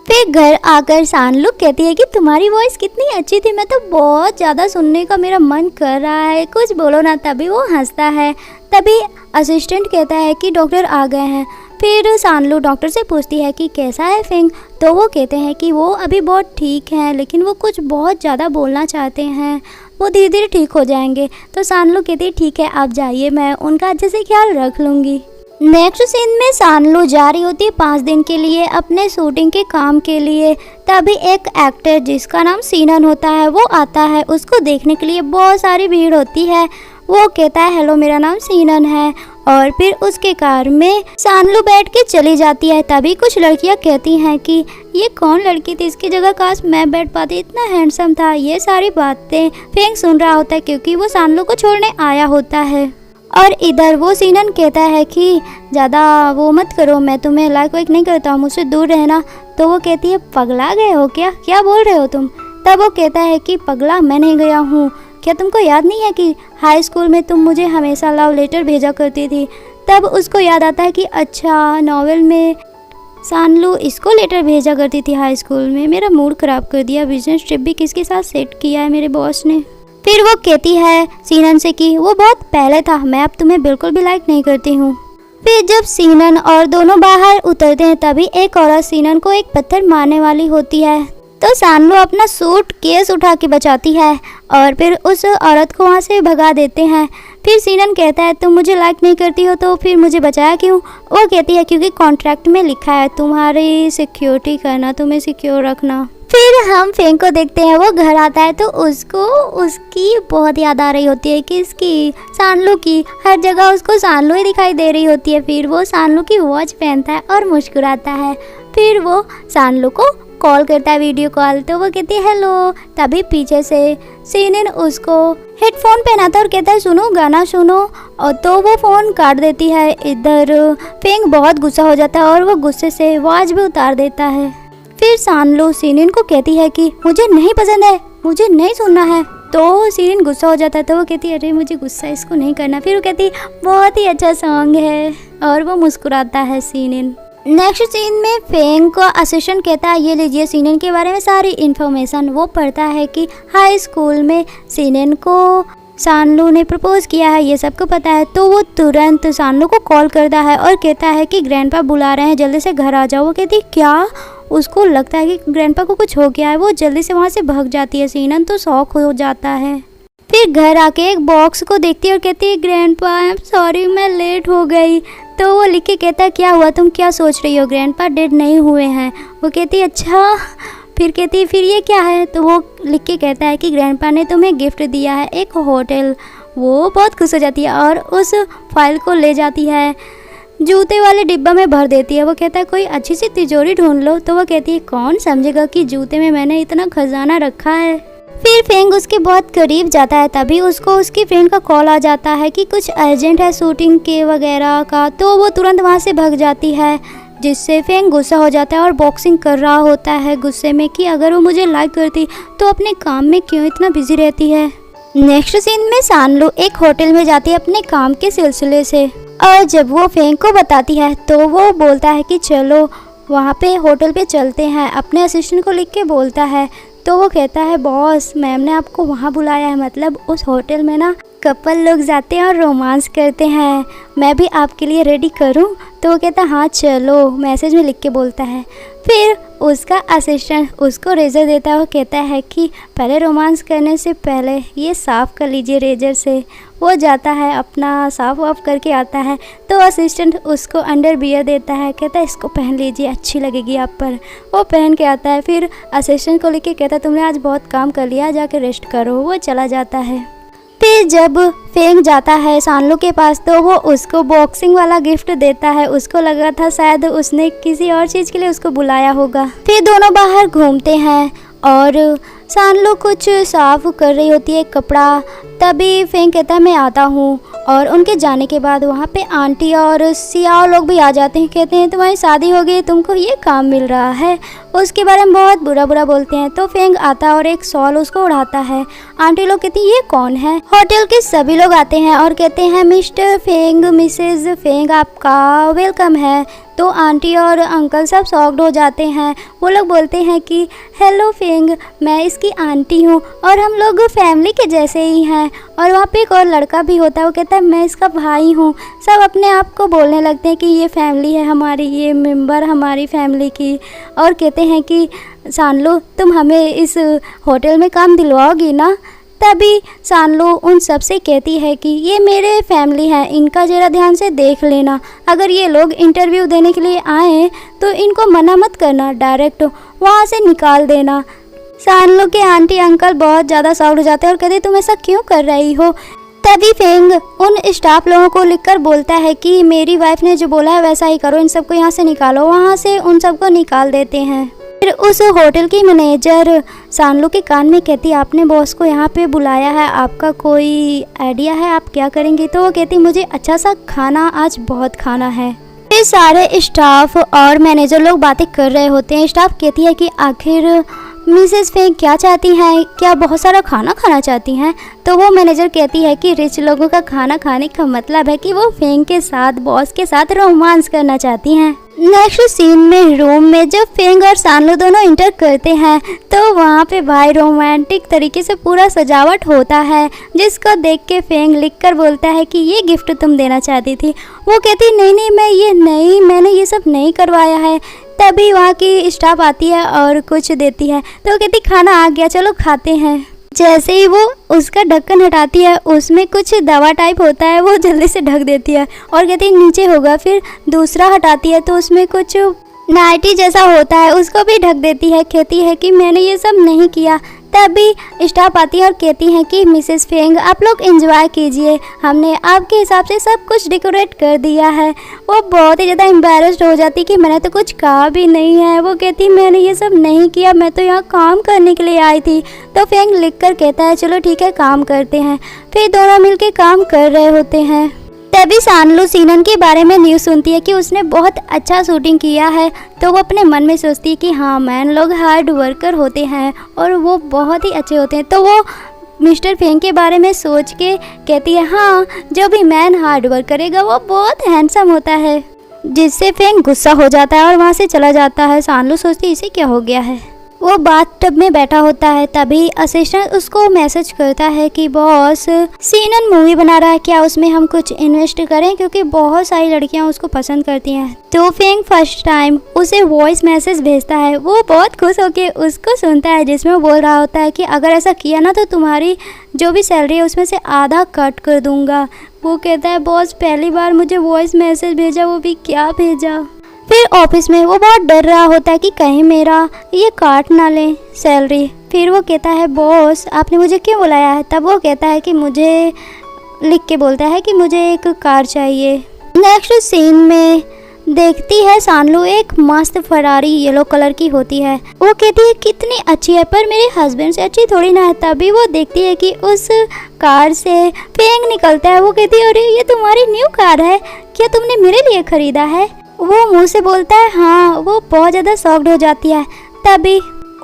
फिर घर आकर सानलू कहती है कि तुम्हारी वॉइस कितनी अच्छी थी, मैं तो बहुत ज़्यादा सुनने का मेरा मन कर रहा है, कुछ बोलो ना। तभी वो हंसता है। तभी असिस्टेंट कहता है कि डॉक्टर आ गए हैं। फिर सानलू डॉक्टर से पूछती है कि कैसा है फेंग। तो वो कहते हैं कि वो अभी बहुत ठीक हैं, लेकिन वो कुछ बहुत ज़्यादा बोलना चाहते हैं, वो धीरे धीरे ठीक हो जाएंगे। तो सानलू कहती है ठीक है आप जाइए, मैं उनका अच्छे से ख्याल रख लूँगी। नेक्स्ट सीन में सानलू जा रही होती है 5 दिन के लिए अपने शूटिंग के काम के लिए। तभी एक एक्टर जिसका नाम सीनन होता है वो आता है। उसको देखने के लिए बहुत सारी भीड़ होती है। वो कहता है हेलो मेरा नाम सीनन है और फिर उसके कार में सानलू बैठ के चली जाती है। तभी कुछ लड़कियां कहती हैं कि ये कौन लड़की थी, इसकी जगह काश मैं बैठ पाती, इतना हैंडसम था। ये सारी बातें फेंग सुन रहा होता है क्योंकि वो सानलू को छोड़ने आया होता है। और इधर वो सीनन कहता है कि ज़्यादा वो मत करो, मैं तुम्हें लाइक वाइक नहीं करता हूँ, मुझसे दूर रहना। तो वो कहती है पगला गए हो क्या बोल रहे हो तुम। तब वो कहता है कि पगला मैं नहीं गया हूँ, क्या तुमको याद नहीं है कि हाई स्कूल में तुम मुझे हमेशा लव लेटर भेजा करती थी। तब उसको याद आता है कि अच्छा नॉवेल में सानलू इसको लेटर भेजा करती थी हाई स्कूल में, मेरा मूड ख़राब कर दिया, बिजनेस ट्रिप भी किसके साथ सेट किया है मेरे बॉस ने। फिर वो कहती है सीनन से कि वो बहुत पहले था, मैं अब तुम्हें बिल्कुल भी लाइक नहीं करती हूँ। फिर जब सीनन और दोनों बाहर उतरते हैं तभी एक औरत सीनन को एक पत्थर मारने वाली होती है। तो सानलो अपना सूट केस उठा के बचाती है और फिर उस औरत को वहाँ से भगा देते हैं। फिर सीनन कहता है तुम मुझे लाइक नहीं करती हो तो फिर मुझे बचाया क्यों? वो कहती है क्योंकि कॉन्ट्रैक्ट में लिखा है तुम्हारी सिक्योरिटी करना, तुम्हें सिक्योर रखना। फिर हम फेंग को देखते हैं, वो घर आता है तो उसको उसकी बहुत याद आ रही होती है, किसकी? सानलो की। हर जगह उसको सानलो ही दिखाई दे रही होती है। फिर वो सानलो की वॉच पहनता है और मुस्कुराता है। फिर वो सानलो को कॉल करता है, वीडियो कॉल। तो वो कहती है हेलो। तभी पीछे से सीनन उसको हेडफोन पहनाता है और कहता है सुनो, गाना सुनो। और तो वो फ़ोन काट देती है। इधर फेंग बहुत गुस्सा हो जाता है और वो गुस्से से वॉच भी उतार देता है। फिर सानलो सीनन को कहती है कि मुझे नहीं पसंद है, मुझे नहीं सुनना है। तो सीनन गुस्सा हो जाता है। तो वो कहती है अरे मुझे गुस्सा इसको नहीं करना। फिर वो कहती है बहुत ही अच्छा सॉन्ग है और वो मुस्कुराता है सीनन। नेक्स्ट सीन में फेंग को असिस्टेंट कहता है ये लीजिए सीनन के बारे में सारी इन्फॉर्मेशन। वो पढ़ता है कि हाई स्कूल में सीनन को सानलो ने प्रपोज किया है, ये सबको पता है। तो वो तुरंत सानलो को कॉल करता है और कहता है कि ग्रैंडपा बुला रहे हैं, जल्दी से घर आ जाओ। वो कहती क्या? उसको लगता है कि ग्रैंडपा को कुछ हो गया है। वो जल्दी से वहाँ से भाग जाती है। सीनन तो शॉक हो जाता है। फिर घर आके एक बॉक्स को देखती है और कहती है ग्रैंडपा आई एम सॉरी, मैं लेट हो गई। तो वो लिख के कहता है क्या हुआ, तुम क्या सोच रही हो? ग्रैंडपा डेड नहीं हुए हैं। वो कहती है अच्छा। फिर कहती है फिर ये क्या है? तो वो लिख के कहता है कि ग्रैंडपा ने तुम्हें गिफ्ट दिया है, एक होटल। वो बहुत खुश हो जाती है और उस फाइल को ले जाती है, जूते वाले डिब्बा में भर देती है। वो कहता है कोई अच्छी सी तिजोरी ढूंढ लो। तो वो कहती है कौन समझेगा कि जूते में मैंने इतना खजाना रखा है। फिर फेंग उसके बहुत करीब जाता है। तभी उसको उसकी फ्रेंड का कॉल आ जाता है कि कुछ अर्जेंट है शूटिंग के वगैरह का। तो वो तुरंत वहाँ से भाग जाती है, जिससे फेंग गुस्सा हो जाता है और बॉक्सिंग कर रहा होता है गुस्से में कि अगर वो मुझे लाइक करती तो अपने काम में क्यों इतना बिजी रहती है। नेक्स्ट सीन में सानलो एक होटल में जाती है अपने काम के सिलसिले से, और जब वो फेंग को बताती है तो वो बोलता है कि चलो वहाँ पे होटल पे चलते हैं। अपने असिस्टेंट को लिख के बोलता है। तो वो कहता है बॉस मैम ने आपको वहाँ बुलाया है, मतलब उस होटल में ना कपल लोग जाते हैं और रोमांस करते हैं, मैं भी आपके लिए रेडी करूं? तो वो कहता है हाँ चलो, मैसेज में लिख के बोलता है। फिर उसका असिस्टेंट उसको रेज़र देता है। वो कहता है कि पहले रोमांस करने से पहले ये साफ़ कर लीजिए रेजर से। वो जाता है अपना साफ वाफ करके आता है। तो असिस्टेंट उसको अंडरवियर देता है, कहता है इसको पहन लीजिए, अच्छी लगेगी आप पर। वो पहन के आता है। फिर असिस्टेंट को लेके कहता है तुमने आज बहुत काम कर लिया, जाके रेस्ट करो। वो चला जाता है। फिर जब फेंग जाता है सानलो के पास तो वो उसको बॉक्सिंग वाला गिफ्ट देता है। उसको लगा था शायद उसने किसी और चीज़ के लिए उसको बुलाया होगा। फिर दोनों बाहर घूमते हैं और सानलो कुछ साफ कर रही होती है कपड़ा। तभी फेंग कहता है मैं आता हूँ। और उनके जाने के बाद वहाँ पे आंटी और सियाओ लोग भी आ जाते हैं। कहते हैं तुम्हारी शादी हो गई, तुमको ये काम मिल रहा है। उसके बारे में बहुत बुरा बुरा बोलते हैं। तो फेंग आता है और एक शॉल उसको उड़ाता है। आंटी लोग कहती हैं ये कौन है? होटल के सभी लोग आते हैं और कहते हैं मिस्टर फेंग, मिसेज फेंग आपका वेलकम है। तो आंटी और अंकल सब शॉक्ड हो जाते हैं। वो लोग बोलते हैं कि हेलो फेंग, मैं इसकी आंटी हूँ और हम लोग फैमिली के जैसे ही हैं। और वहाँ पे एक और लड़का भी होता है, वो कहता है मैं इसका भाई हूँ। सब अपने आप को बोलने लगते हैं कि ये फैमिली है हमारी, ये मेंबर हमारी फैमिली की। और कहते हैं कि सानलो तुम हमें इस होटल में काम दिलवाओगी ना? तभी सानलो उन सब से कहती है कि ये मेरे फैमिली हैं, इनका ज़रा ध्यान से देख लेना। अगर ये लोग इंटरव्यू देने के लिए आए तो इनको मना मत करना, डायरेक्ट वहाँ से निकाल देना। सानलो के आंटी अंकल बहुत ज़्यादा शॉक्ड हो जाते हैं और कहते तुम ऐसा क्यों कर रही हो? तभी फेंग उन स्टाफ लोगों को लिखकर बोलता है कि मेरी वाइफ ने जो बोला है वैसा ही करो, इन सबको यहाँ से निकालो। वहाँ से उन सबको निकाल देते हैं। फिर उस होटल की मैनेजर सानलो के कान में कहती आपने बॉस को यहाँ पे बुलाया है, आपका कोई आइडिया है आप क्या करेंगी? तो वो कहती मुझे अच्छा सा खाना आज बहुत खाना है। फिर सारे स्टाफ और मैनेजर लोग बातें कर रहे होते हैं। स्टाफ कहती है कि आखिर मिसेस फेंग क्या चाहती हैं, क्या बहुत सारा खाना खाना चाहती हैं? तो वो मैनेजर कहती है कि रिच लोगों का खाना खाने का मतलब है कि वो फेंग के साथ, बॉस के साथ रोमांस करना चाहती हैं। नेक्स्ट सीन में रूम में जब फेंग और सानलो दोनों इंटर करते हैं तो वहाँ पे भाई रोमांटिक तरीके से पूरा सजावट होता है, जिसको देख के फेंग लिखकर बोलता है कि ये गिफ्ट तुम देना चाहती थी। वो कहती नहीं मैंने ये सब नहीं करवाया है। तभी वहाँ की स्टाफ आती है और कुछ देती है, तो वो कहती खाना आ गया, चलो खाते हैं। जैसे ही वो उसका ढक्कन हटाती है, उसमें कुछ दवा टाइप होता है, वो जल्दी से ढक देती है और कहती है नीचे होगा। फिर दूसरा हटाती है तो उसमें कुछ नाइटी जैसा होता है, उसको भी ढक देती है। कहती है कि मैंने ये सब नहीं किया। तभी स्टाफ आती है और कहती हैं कि मिसेस फेंग आप लोग एंजॉय कीजिए, हमने आपके हिसाब से सब कुछ डेकोरेट कर दिया है। वो बहुत ही ज़्यादा एम्बैरेस्ड हो जाती कि मैंने तो कुछ कहा भी नहीं है। वो कहती मैंने ये सब नहीं किया, मैं तो यहाँ काम करने के लिए आई थी। तो फेंग लिख कर कहता है चलो ठीक है काम करते हैं। फिर दोनों मिलकर काम कर रहे होते हैं। तभी सानलू सीनन के बारे में न्यूज़ सुनती है कि उसने बहुत अच्छा शूटिंग किया है। तो वो अपने मन में सोचती है कि हाँ मैन लोग हार्ड वर्कर होते हैं और वो बहुत ही अच्छे होते हैं। तो वो मिस्टर फेंग के बारे में सोच के कहती है हाँ जो भी मैन हार्ड वर्क करेगा वो बहुत हैंडसम होता है, जिससे फेंग गुस्सा हो जाता है और वहाँ से चला जाता है। सानलू सोचती है इसे क्या हो गया है। वो बाथटब में बैठा होता है, तभी असिस्टेंट उसको मैसेज करता है कि बॉस सीनन मूवी बना रहा है, क्या उसमें हम कुछ इन्वेस्ट करें, क्योंकि बहुत सारी लड़कियां उसको पसंद करती हैं। तो फेंग फर्स्ट टाइम उसे वॉइस मैसेज भेजता है। वो बहुत खुश होकर उसको सुनता है, जिसमें वो बोल रहा होता है कि अगर ऐसा किया ना तो तुम्हारी जो भी सैलरी है उसमें से आधा कट कर दूंगा। वो कहता है बॉस पहली बार मुझे वॉइस मैसेज भेजा, वो भी क्या भेजा। फिर ऑफिस में वो बहुत डर रहा होता है कि कहीं मेरा ये काट ना ले सैलरी। फिर वो कहता है बॉस आपने मुझे क्यों बुलाया है। तब वो कहता है कि मुझे लिख के बोलता है कि मुझे एक कार चाहिए। नेक्स्ट सीन में देखती है सानलू एक मस्त फरारी येलो कलर की होती है। वो कहती है कितनी अच्छी है, पर मेरे हस्बैंड से अच्छी थोड़ी ना है। तभी वो देखती है कि उस कार से फेंग निकलता है। वो कहती है अरे ये तुम्हारी न्यू कार है, क्या तुमने मेरे लिए खरीदा है। वो मुंह से बोलता है हाँ। वो बहुत ज़्यादा शॉक्ड हो जाती है। तभी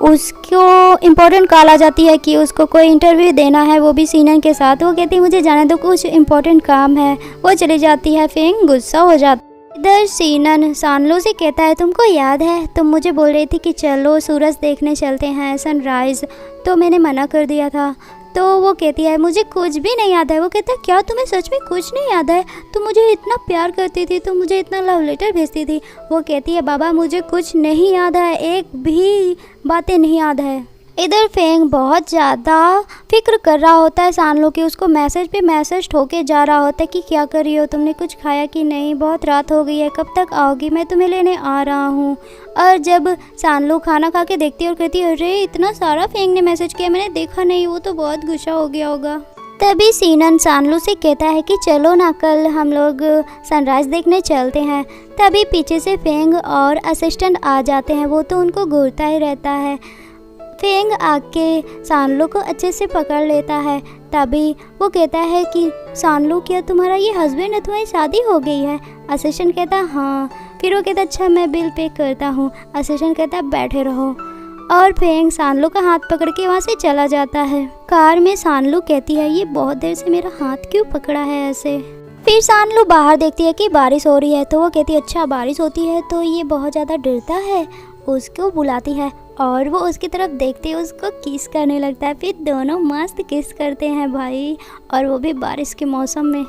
उसको इम्पोर्टेंट कॉल आ जाती है कि उसको कोई इंटरव्यू देना है, वो भी सीनन के साथ। वो कहती है मुझे जाने दो, कुछ इम्पोर्टेंट काम है। वो चली जाती है। फेंग गुस्सा हो जाती। इधर सीनन सानलू से कहता है तुमको याद है तुम मुझे बोल रही थी कि चलो सूरज देखने चलते हैं सनराइज़, तो मैंने मना कर दिया था। तो वो कहती है मुझे कुछ भी नहीं याद है। वो कहता है क्या तुम्हें सच में कुछ नहीं याद है, तुम मुझे इतना प्यार करती थी, तुम मुझे इतना लव लेटर भेजती थी। वो कहती है बाबा मुझे कुछ नहीं याद है, एक भी बातें नहीं याद है। इधर फेंग बहुत ज़्यादा फिक्र कर रहा होता है सानलू की। उसको मैसेज पे मैसेज ठोके जा रहा होता है कि क्या कर रही हो, तुमने कुछ खाया कि नहीं, बहुत रात हो गई है, कब तक आओगी, मैं तुम्हें लेने आ रहा हूँ। और जब सानलू खाना खा के देखती है और कहती है अरे इतना सारा फेंग ने मैसेज किया, मैंने देखा नहीं, वो तो बहुत गुस्सा हो गया होगा। तभी सीनन सानलू से कहता है कि चलो ना कल हम लोग सनराइज़ देखने चलते हैं। तभी पीछे से फेंग और असिस्टेंट आ जाते हैं। वो तो उनको घूरता ही रहता है। फेंग आके सानलू को अच्छे से पकड़ लेता है। तभी वो कहता है कि सानलू क्या तुम्हारा ये हस्बैंड है, तुम्हारी शादी हो गई है। असिस्टेंट कहता है हाँ। फिर वो कहता अच्छा मैं बिल पे करता हूँ। असिस्टेंट कहता है बैठे रहो। और फेंग सानलू का हाथ पकड़ के वहाँ से चला जाता है। कार में सानलू कहती है ये बहुत देर से मेरा हाथ क्यों पकड़ा है ऐसे। फिर सानलू बाहर देखती है कि बारिश हो रही है। तो वो कहती है अच्छा बारिश होती है तो ये बहुत ज़्यादा डरता है। उसको बुलाती है और वो उसकी तरफ देखते ही उसको किस करने लगता है। फिर दोनों मस्त किस करते हैं भाई, और वो भी बारिश के मौसम में।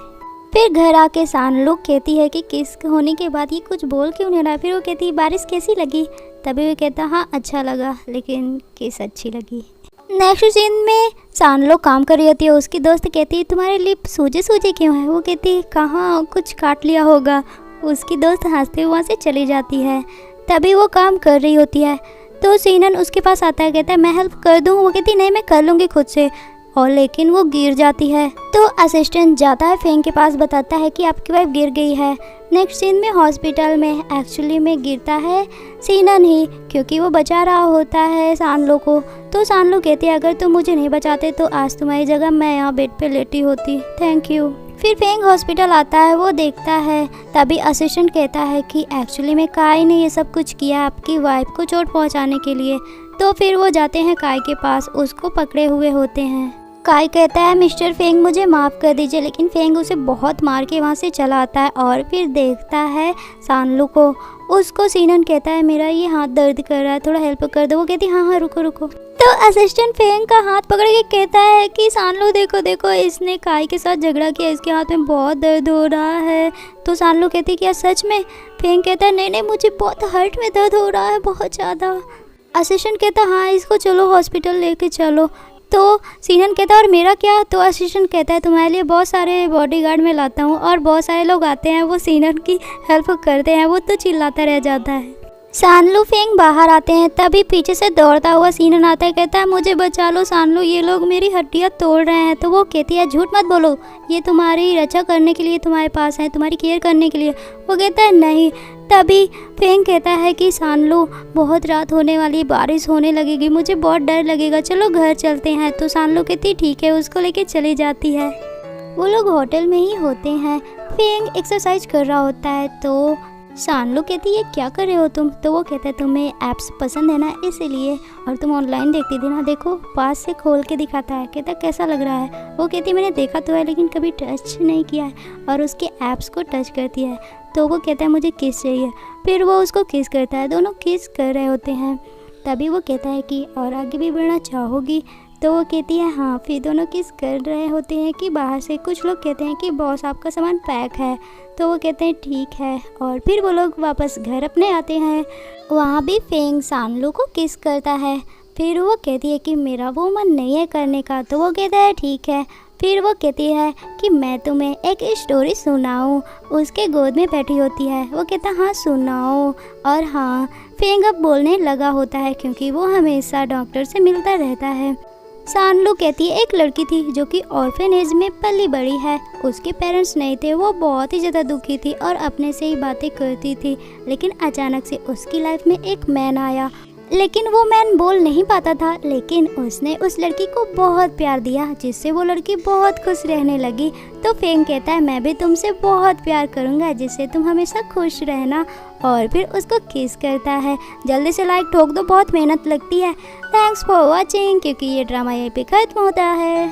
फिर घर आके सानलू कहती है कि किस होने के बाद ये कुछ बोल क्यों नहीं रहा। फिर वो कहती है बारिश कैसी लगी। तभी वो कहता हाँ अच्छा लगा, लेकिन किस अच्छी लगी। नेक्स्ट सीन में सानलू काम कर रही होती है। उसकी दोस्त कहती है तुम्हारे लिप सूजे सूजे क्यों है। वो कहती है कहाँ कुछ काट लिया होगा। उसकी दोस्त हंसते हुए वहाँ से चली जाती है। तभी वो काम कर रही होती है तो सीनन उसके पास आता है, कहता है मैं हेल्प कर दूँ। वो कहती नहीं मैं कर लूँगी खुद से, और लेकिन वो गिर जाती है। तो असिस्टेंट जाता है फेंग के पास, बताता है कि आपकी वाइफ गिर गई है। नेक्स्ट सीन में हॉस्पिटल में एक्चुअली में गिरता है सीनन ही, क्योंकि वो बचा रहा होता है सानलू को। तो सानलू कहती है अगर तुम मुझे नहीं बचाते तो आज तुम्हारी जगह मैं यहाँ बेड पे लेटी होती, थैंक यू। फिर फेंग हॉस्पिटल आता है, वो देखता है। तभी असिस्टेंट कहता है कि एक्चुअली में काई ने ये सब कुछ किया आपकी वाइफ को चोट पहुंचाने के लिए। तो फिर वो जाते हैं काई के पास, उसको पकड़े हुए होते हैं। काई कहता है मिस्टर फेंग मुझे माफ़ कर दीजिए, लेकिन फेंग उसे बहुत मार के वहाँ से चला आता है और फिर देखता है सानलू को। उसको सीनन कहता है मेरा ये हाथ दर्द कर रहा है, थोड़ा हेल्प कर दो। वो कहती है हाँ हाँ रुको रुको। तो असिस्टेंट फेंग का हाथ पकड़ के कहता है कि सानलू देखो देखो, इसने काई के साथ झगड़ा किया, इसके हाथ में बहुत दर्द हो रहा है। तो सानलू कहती है क्या सच में? फेंग कहता है नहीं नहीं, मुझे बहुत हार्ट में दर्द हो रहा है बहुत ज़्यादा। असिस्टेंट कहता है हाँ इसको चलो हॉस्पिटल लेके चलो। तो सीनन कहता है और मेरा क्या? तो असिस्टेंट कहता है तुम्हारे लिए बहुत सारे बॉडीगार्ड में लाता हूँ, और बहुत सारे लोग आते हैं वो सीनन की हेल्प करते हैं। वो तो चिल्लाता रह जाता है। सानलू फेंग बाहर आते हैं, तभी पीछे से दौड़ता हुआ सीनन आता है, कहता है मुझे बचा लो सानलू, ये लोग मेरी हड्डियाँ तोड़ रहे हैं। तो वो कहती है झूठ मत बोलो, ये तुम्हारी रक्षा करने के लिए तुम्हारे पास है, तुम्हारी केयर करने के लिए। वो कहता है नहीं। तभी फेंग कहता है कि सानलू बहुत रात होने वाली, बारिश होने लगेगी, मुझे बहुत डर लगेगा, चलो घर चलते हैं। तो सानलू कहती ठीक है, उसको लेके चली जाती है। वो लोग होटल में ही होते हैं। फेंग एक्सरसाइज कर रहा होता है तो सानलू कहती है क्या कर रहे हो तुम? तो वो कहता है तुम्हें ऐप्स पसंद है ना इसीलिए, और तुम ऑनलाइन देखती थी ना, देखो पास से खोल के दिखाता है। कहता है कैसा लग रहा है? वो कहती है मैंने देखा तो है लेकिन कभी टच नहीं किया है, और उसके ऐप्स को टच करती है। तो वो कहता है मुझे किस चाहिए। फिर वो उसको किस करता है, दोनों किस कर रहे होते हैं। तभी वो कहता है कि और आगे भी बढ़ना चाहोगी? तो वो कहती है हाँ। फिर दोनों किस कर रहे होते हैं कि बाहर से कुछ लोग कहते हैं कि बॉस आपका सामान पैक है। तो वो कहते हैं ठीक है, और फिर वो लोग वापस घर अपने आते हैं। वहाँ भी फेंग सानलू को किस करता है। फिर वो कहती है कि मेरा वो मन नहीं है करने का। तो वो कहता है ठीक है। फिर वो कहती है कि मैं तुम्हें एक स्टोरी सुनाऊं। उसके गोद में बैठी होती है। वो कहता हाँ सुनाओ। और हाँ, फेंग अब बोलने लगा होता है क्योंकि वो हमेशा डॉक्टर से मिलता रहता है। सानलू कहती है एक लड़की थी जो कि ऑर्फेनेज में पली बड़ी है। उसके पेरेंट्स नहीं थे, वो बहुत ही ज़्यादा दुखी थी और अपने से ही बातें करती थी। लेकिन अचानक से उसकी लाइफ में एक मैन आया, लेकिन वो मैन बोल नहीं पाता था, लेकिन उसने उस लड़की को बहुत प्यार दिया जिससे वो लड़की बहुत खुश रहने लगी। तो फेंग कहता है मैं भी तुमसे बहुत प्यार करूँगा जिससे तुम हमेशा खुश रहना, और फिर उसको किस करता है। जल्दी से लाइक ठोक दो, बहुत मेहनत लगती है। थैंक्स फॉर वॉचिंग, क्योंकि ये ड्रामा यहीं पे खत्म होता है।